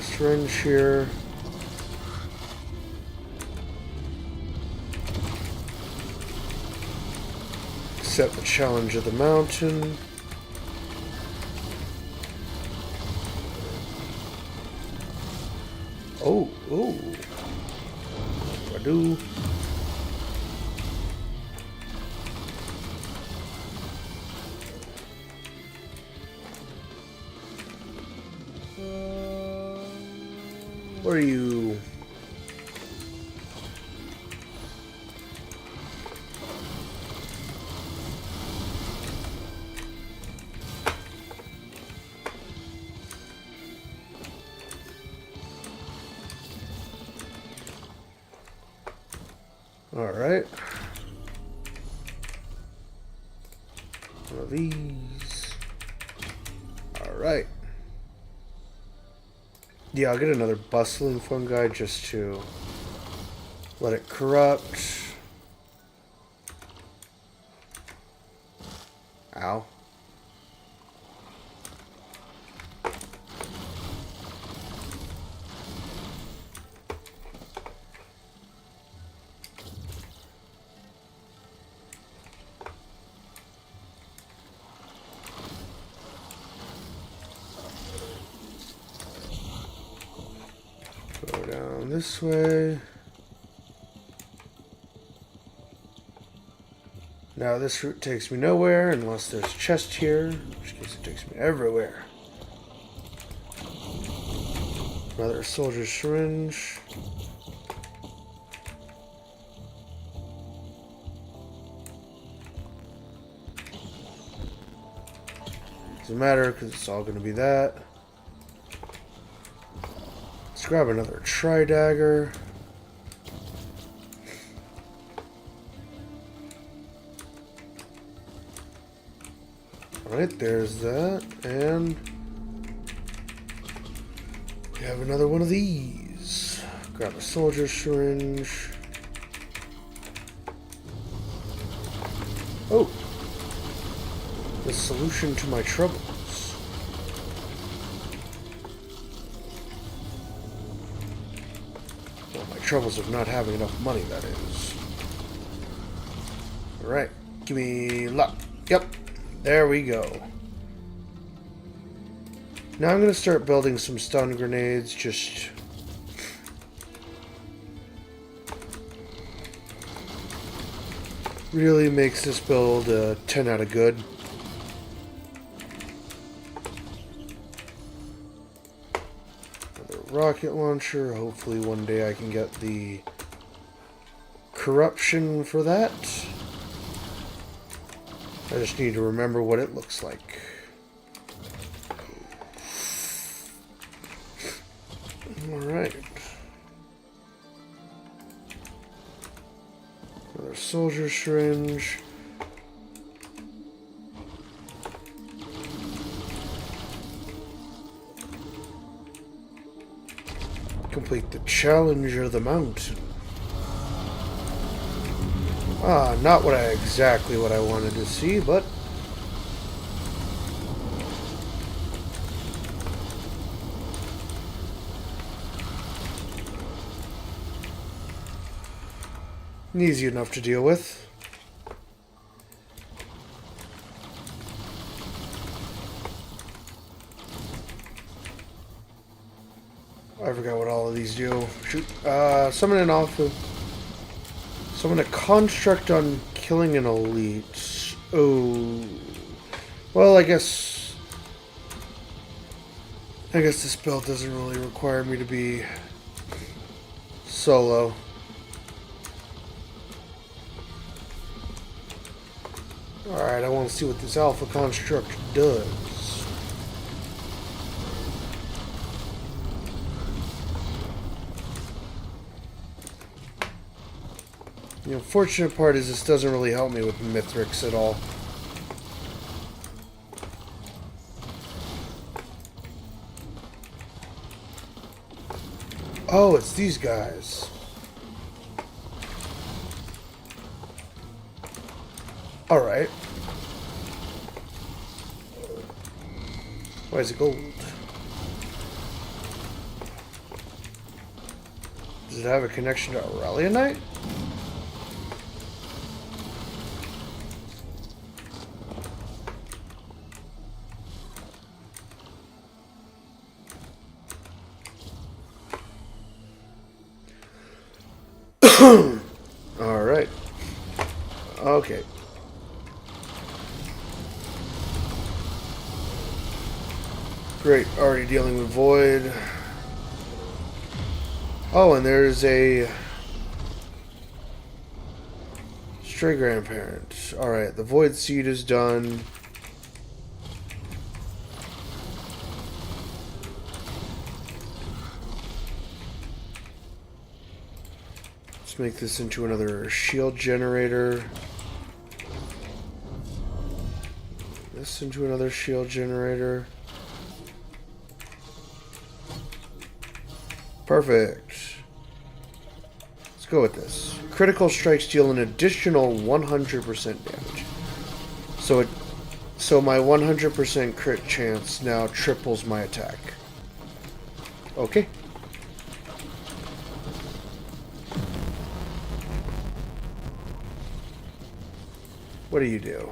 syringe here. Accept the challenge of the mountain. Oh, what do I do? What are you? All right. One of these. All right. Yeah, I'll get another bustling fungi just to let it corrupt. Ow. Go down this way. Now this route takes me nowhere unless there's a chest here, in which case it takes me everywhere. Another soldier syringe. Doesn't matter because it's all going to be that. Let's grab another tri-dagger. Alright, there's that. And we have another one of these. Grab a soldier syringe. Oh! The solution to my troubles. Well, my troubles of not having enough money, that is. Alright, give me luck. Yep, there we go. Now I'm going to start building some stun grenades, just... really makes this build a 10 out of good. Another rocket launcher. Hopefully one day I can get the corruption for that. I just need to remember what it looks like. Alright. Another soldier syringe. Complete the challenge of the mountain. Ah, not exactly what I wanted to see, but easy enough to deal with. I forgot what all of these do. Shoot. Summon an alpha. Summon a construct on killing an elite. Oh. Well, I guess this build doesn't really require me to be solo. Alright, I want to see what this alpha construct does. The unfortunate part is this doesn't really help me with Mithrix at all. Oh, it's these guys. Alright. Why is it gold? Does it have a connection to Aurelianite? Alright. Okay. Great. Already dealing with Void. Oh, and there's a stray grandparent. Alright, the Void Seed is done. Let's make this into another shield generator. This into another shield generator. Perfect. Let's go with this. Critical strikes deal an additional 100% damage. So my 100% crit chance now triples my attack. Okay. What do you do?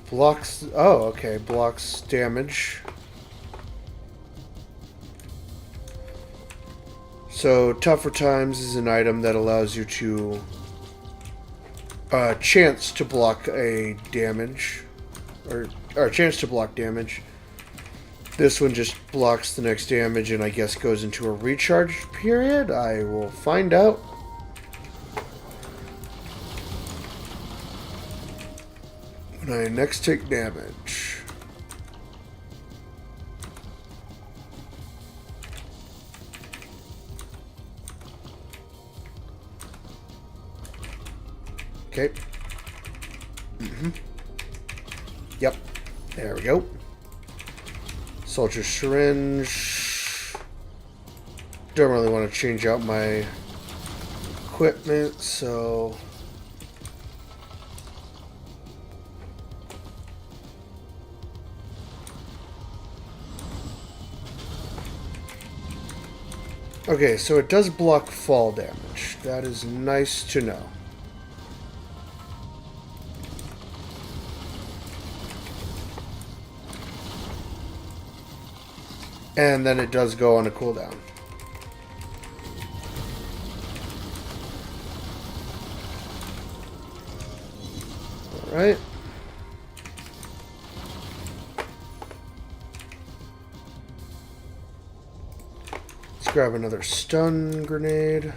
Blocks. Oh, okay. Blocks damage. So, Tougher Times is an item that allows you to chance to block a damage, or chance to block damage. This one just blocks the next damage and I guess goes into a recharge period. I will find out. When I next take damage. Okay. Yep. There we go. Soldier syringe. Don't really want to change out my equipment, so... Okay, so it does block fall damage. That is nice to know. And then it does go on a cooldown. Alright. Let's grab another stun grenade.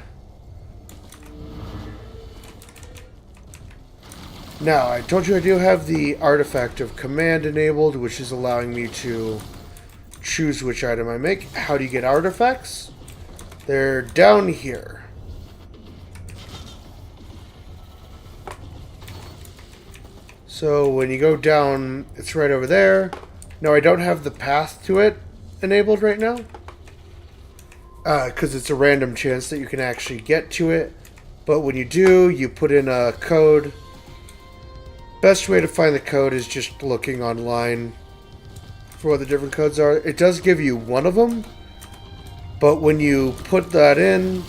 Now, I told you I do have the artifact of command enabled, which is allowing me to choose which item I make. How do you get artifacts? They're down here. So when you go down, it's right over there. No, I don't have the path to it enabled right now. Because it's a random chance that you can actually get to it. But when you do, you put in a code. Best way to find the code is just looking online for what the different codes are. It does give you one of them, but when you put that in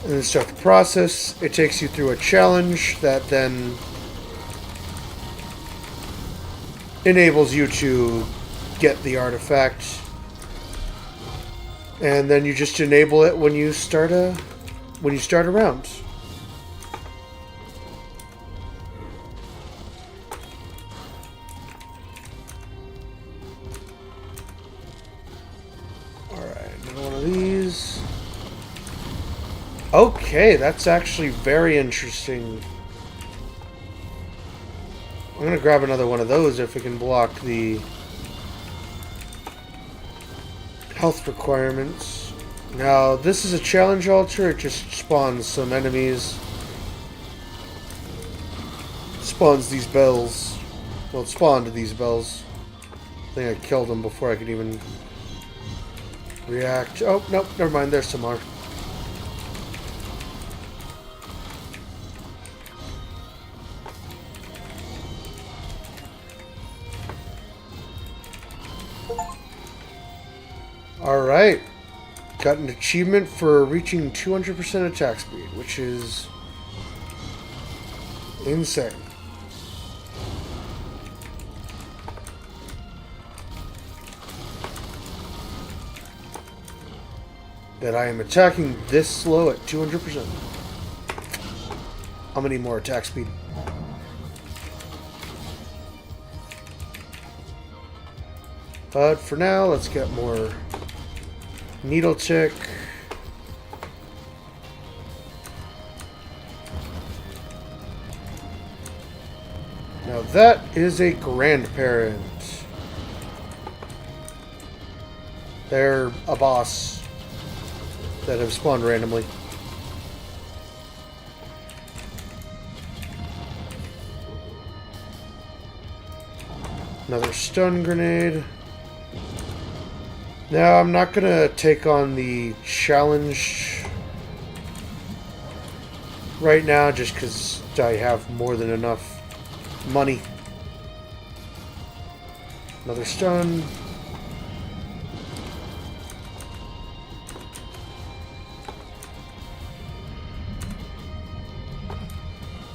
and then start the process, it takes you through a challenge that then enables you to get the artifact, and then you just enable it when you start a round. Okay, that's actually very interesting. I'm gonna grab another one of those if it can block the health requirements. Now, this is a challenge altar. It just spawns some enemies. Spawns these bells. Well, it spawned these bells. I think I killed them before I could even react. Oh, nope, never mind. There's some more. Alright. Got an achievement for reaching 200% attack speed, which is insane. That I am attacking this slow at 200%. I'm gonna need more attack speed. But for now, let's get more needle tick. Now that is a grandparent. They're a boss that have spawned randomly. Another stun grenade. Now, I'm not going to take on the challenge right now just because I have more than enough money. Another stun.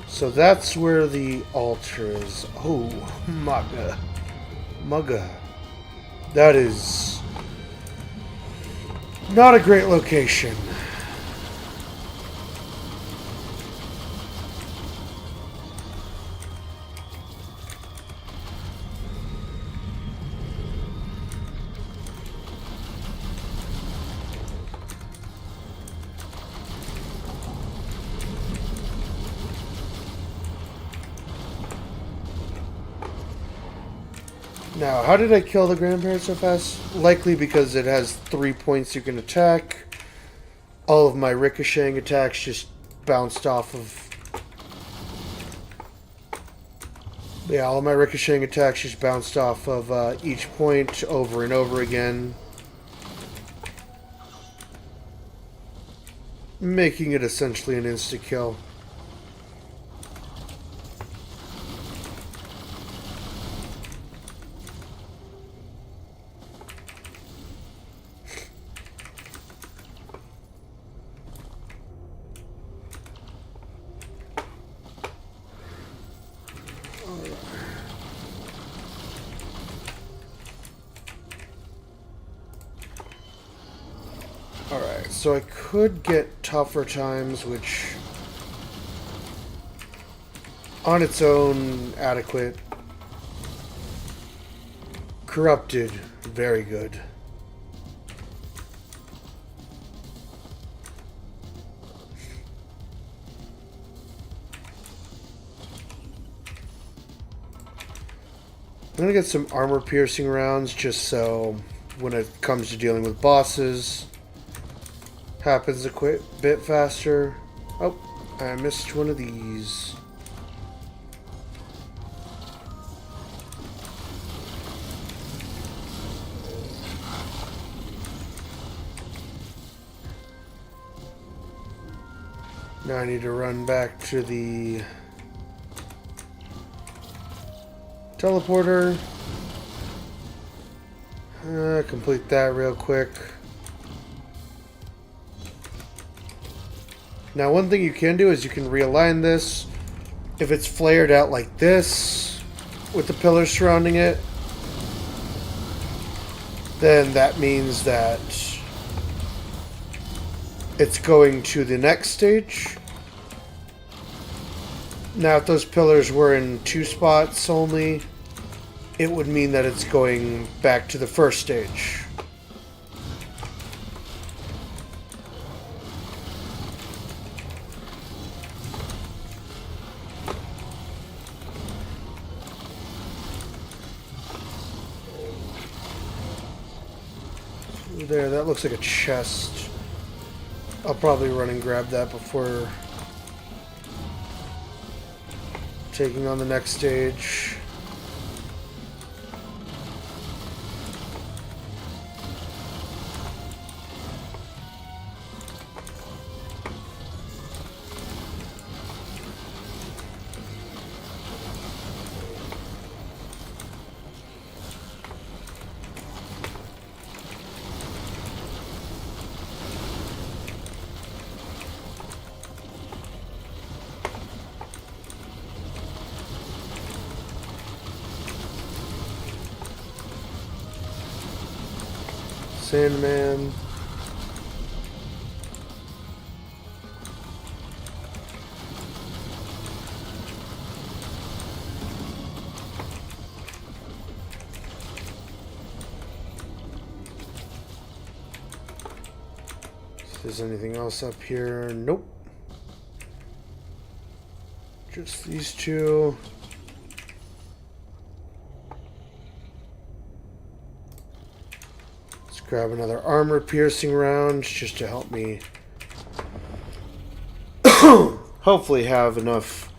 So that's where the altar is. Oh, Mugga. Mugga. That is not a great location. Now, how did I kill the grandparent so fast? Likely because it has 3 points you can attack. All of my ricocheting attacks just bounced off of... Yeah, all of my ricocheting attacks just bounced off of each point over and over again. Making it essentially an insta-kill. Alright, so I could get tougher times, which on its own adequate. Corrupted, very good. I'm gonna get some armor piercing rounds just so when it comes to dealing with bosses, happens a bit faster. Oh, I missed one of these. Now I need to run back to the teleporter. Complete that real quick. Now, one thing you can do is you can realign this. If it's flared out like this, with the pillars surrounding it, then that means that it's going to the next stage. Now, if those pillars were in 2 spots only, it would mean that it's going back to the first stage. There, that looks like a chest. I'll probably run and grab that before taking on the next stage. Sandman. If there's anything else up here, nope. Just these two. Let's grab another armor piercing round just to help me hopefully have enough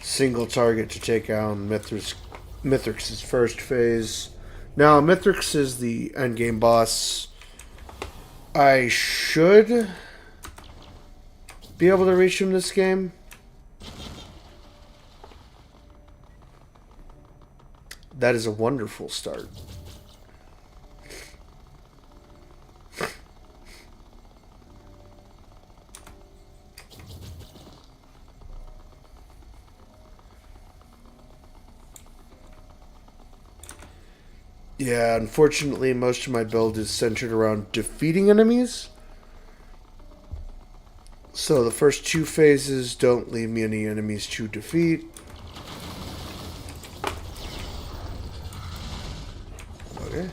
single target to take out Mithrix's first phase. Now, Mithrix is the endgame boss. I should be able to reach him this game. That is a wonderful start. Yeah, unfortunately, most of my build is centered around defeating enemies. So the first two phases don't leave me any enemies to defeat. Okay.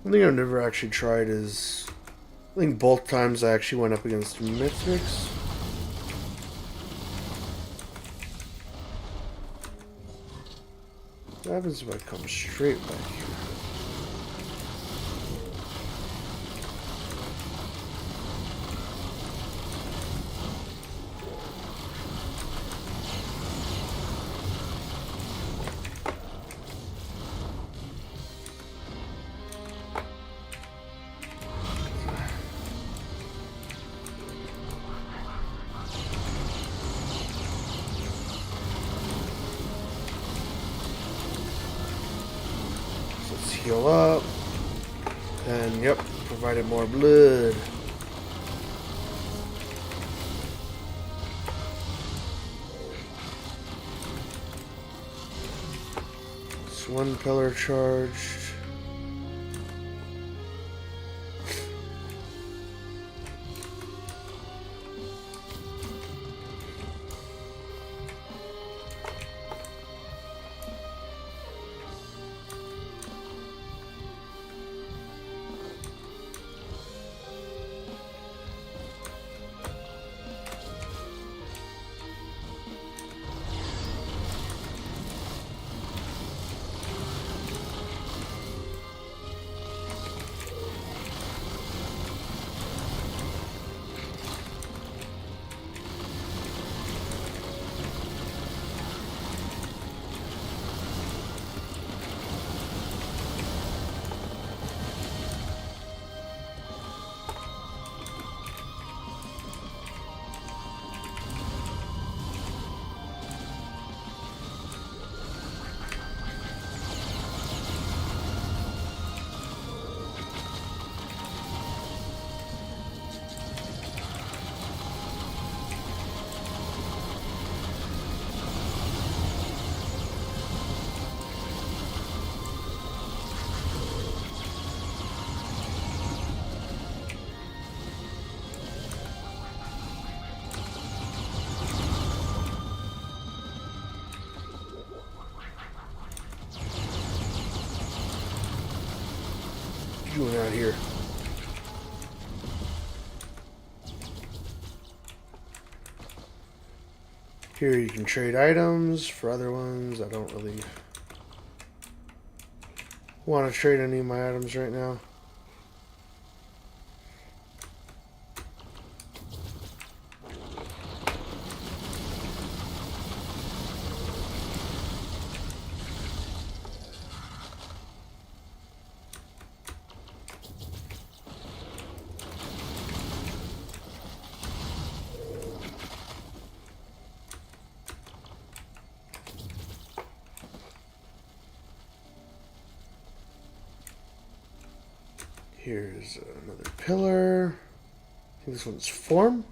One thing I've never actually tried is, I think both times I actually went up against Mithrix. What happens if I come straight back here? Heal up, and yep, provided more blood. It's one pillar charged. What are you doing out here? Here you can trade items for other ones. I don't really want to trade any of my items right now. Here's another pillar. I think this one's form.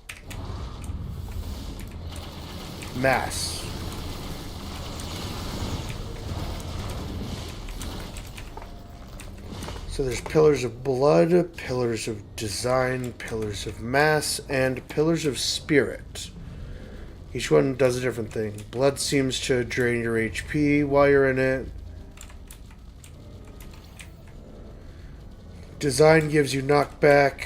Mass. So there's pillars of blood, pillars of design, pillars of mass, and pillars of spirit. Each one does a different thing. Blood seems to drain your HP while you're in it. Design gives you knockback.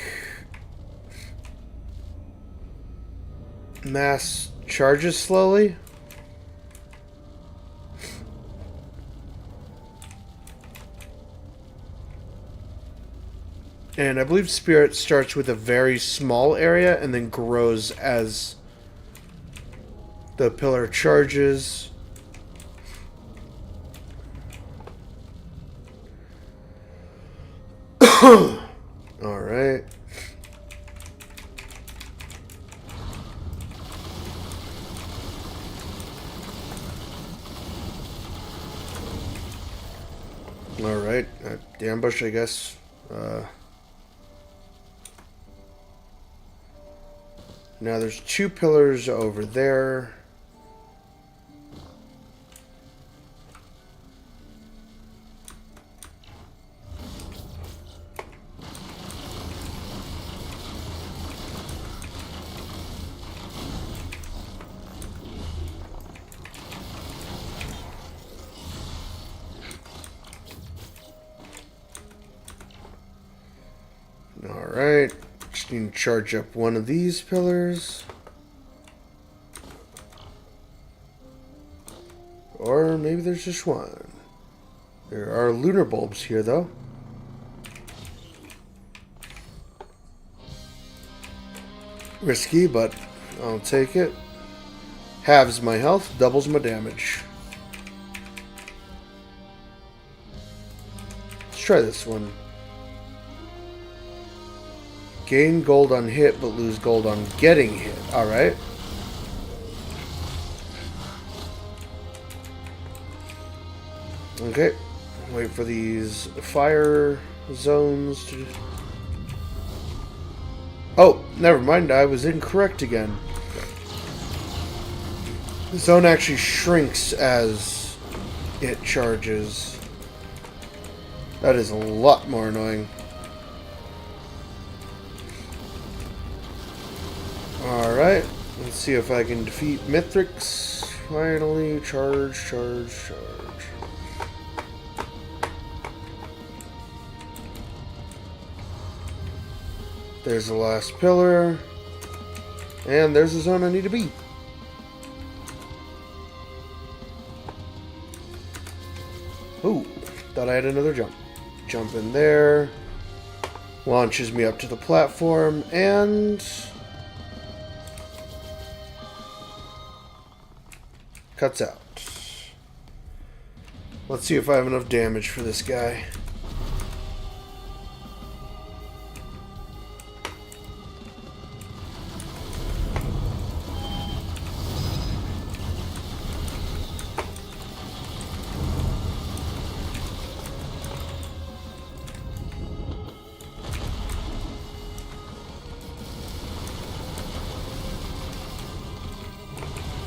Mass charges slowly. And I believe Spirit starts with a very small area and then grows as the pillar charges. Alright. Alright. The ambush, I guess. Now there's two pillars over there. Alright, just need to charge up one of these pillars. Or maybe there's just one. There are lunar bulbs here, though. Risky, but I'll take it. Halves my health, doubles my damage. Let's try this one. Gain gold on hit, but lose gold on getting hit. Alright. Okay. Wait for these fire zones to... Oh, never mind. I was incorrect again. The zone actually shrinks as it charges. That is a lot more annoying. Alright, let's see if I can defeat Mithrix. Finally, charge. There's the last pillar. And there's the zone I need to be. Ooh, thought I had another jump. Jump in there. Launches me up to the platform and... cuts out. Let's see if I have enough damage for this guy.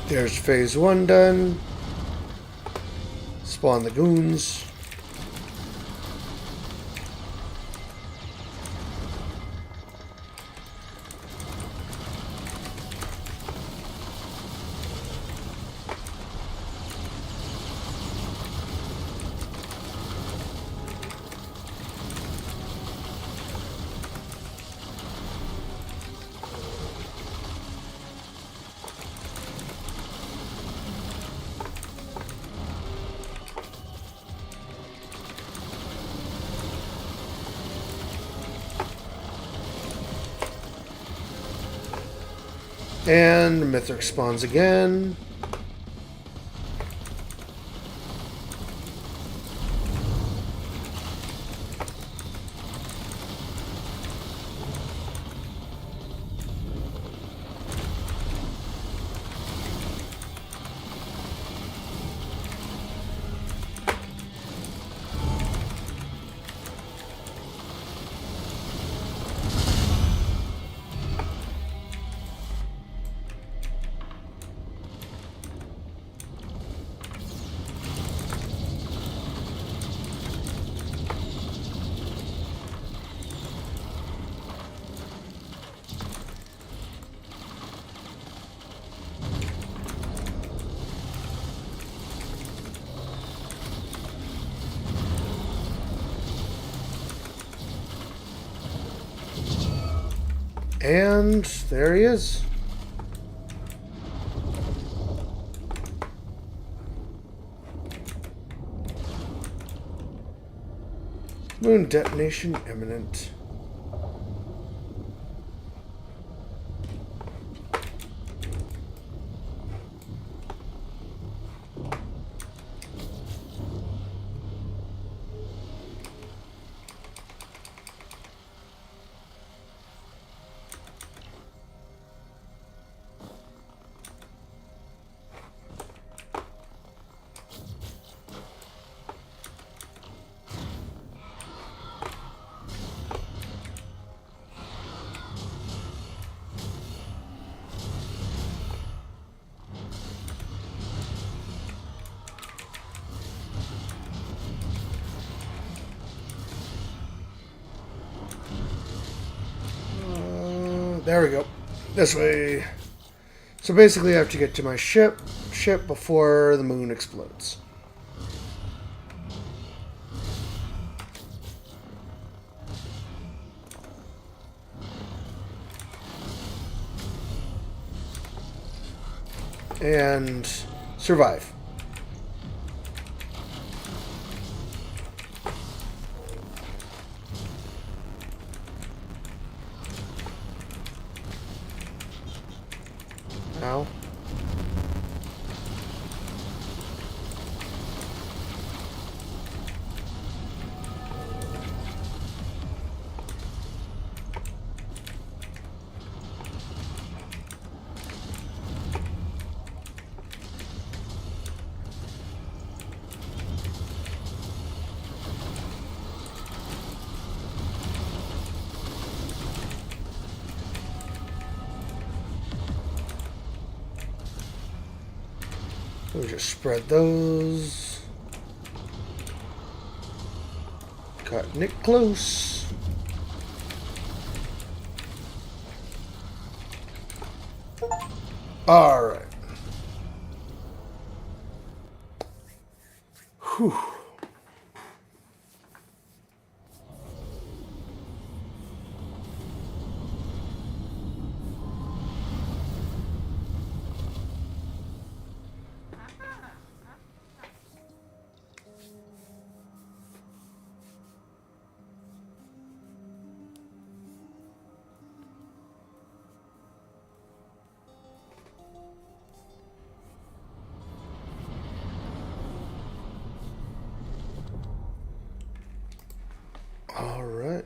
There's phase 1 done. Spawn the goons. And Mithril spawns again. And there he is. Moon detonation imminent. There we go. This way. So basically I have to get to my ship before the moon explodes. And survive. Ow. We'll just spread those. Cutting it close. All right. Whew. All right.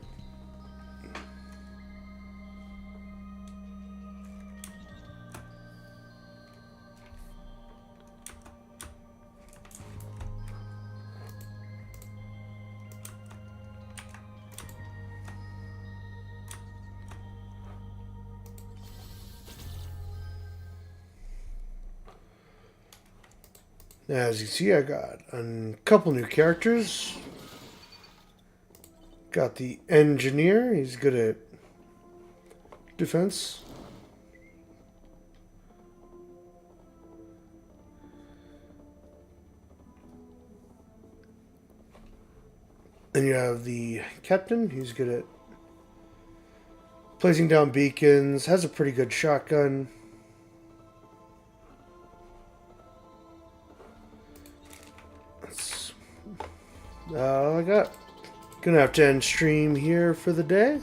As you see, I got a couple new characters. Got the engineer. He's good at defense. Then you have the captain. He's good at placing down beacons. Has a pretty good shotgun. That's all I got. Gonna have to end stream here for the day.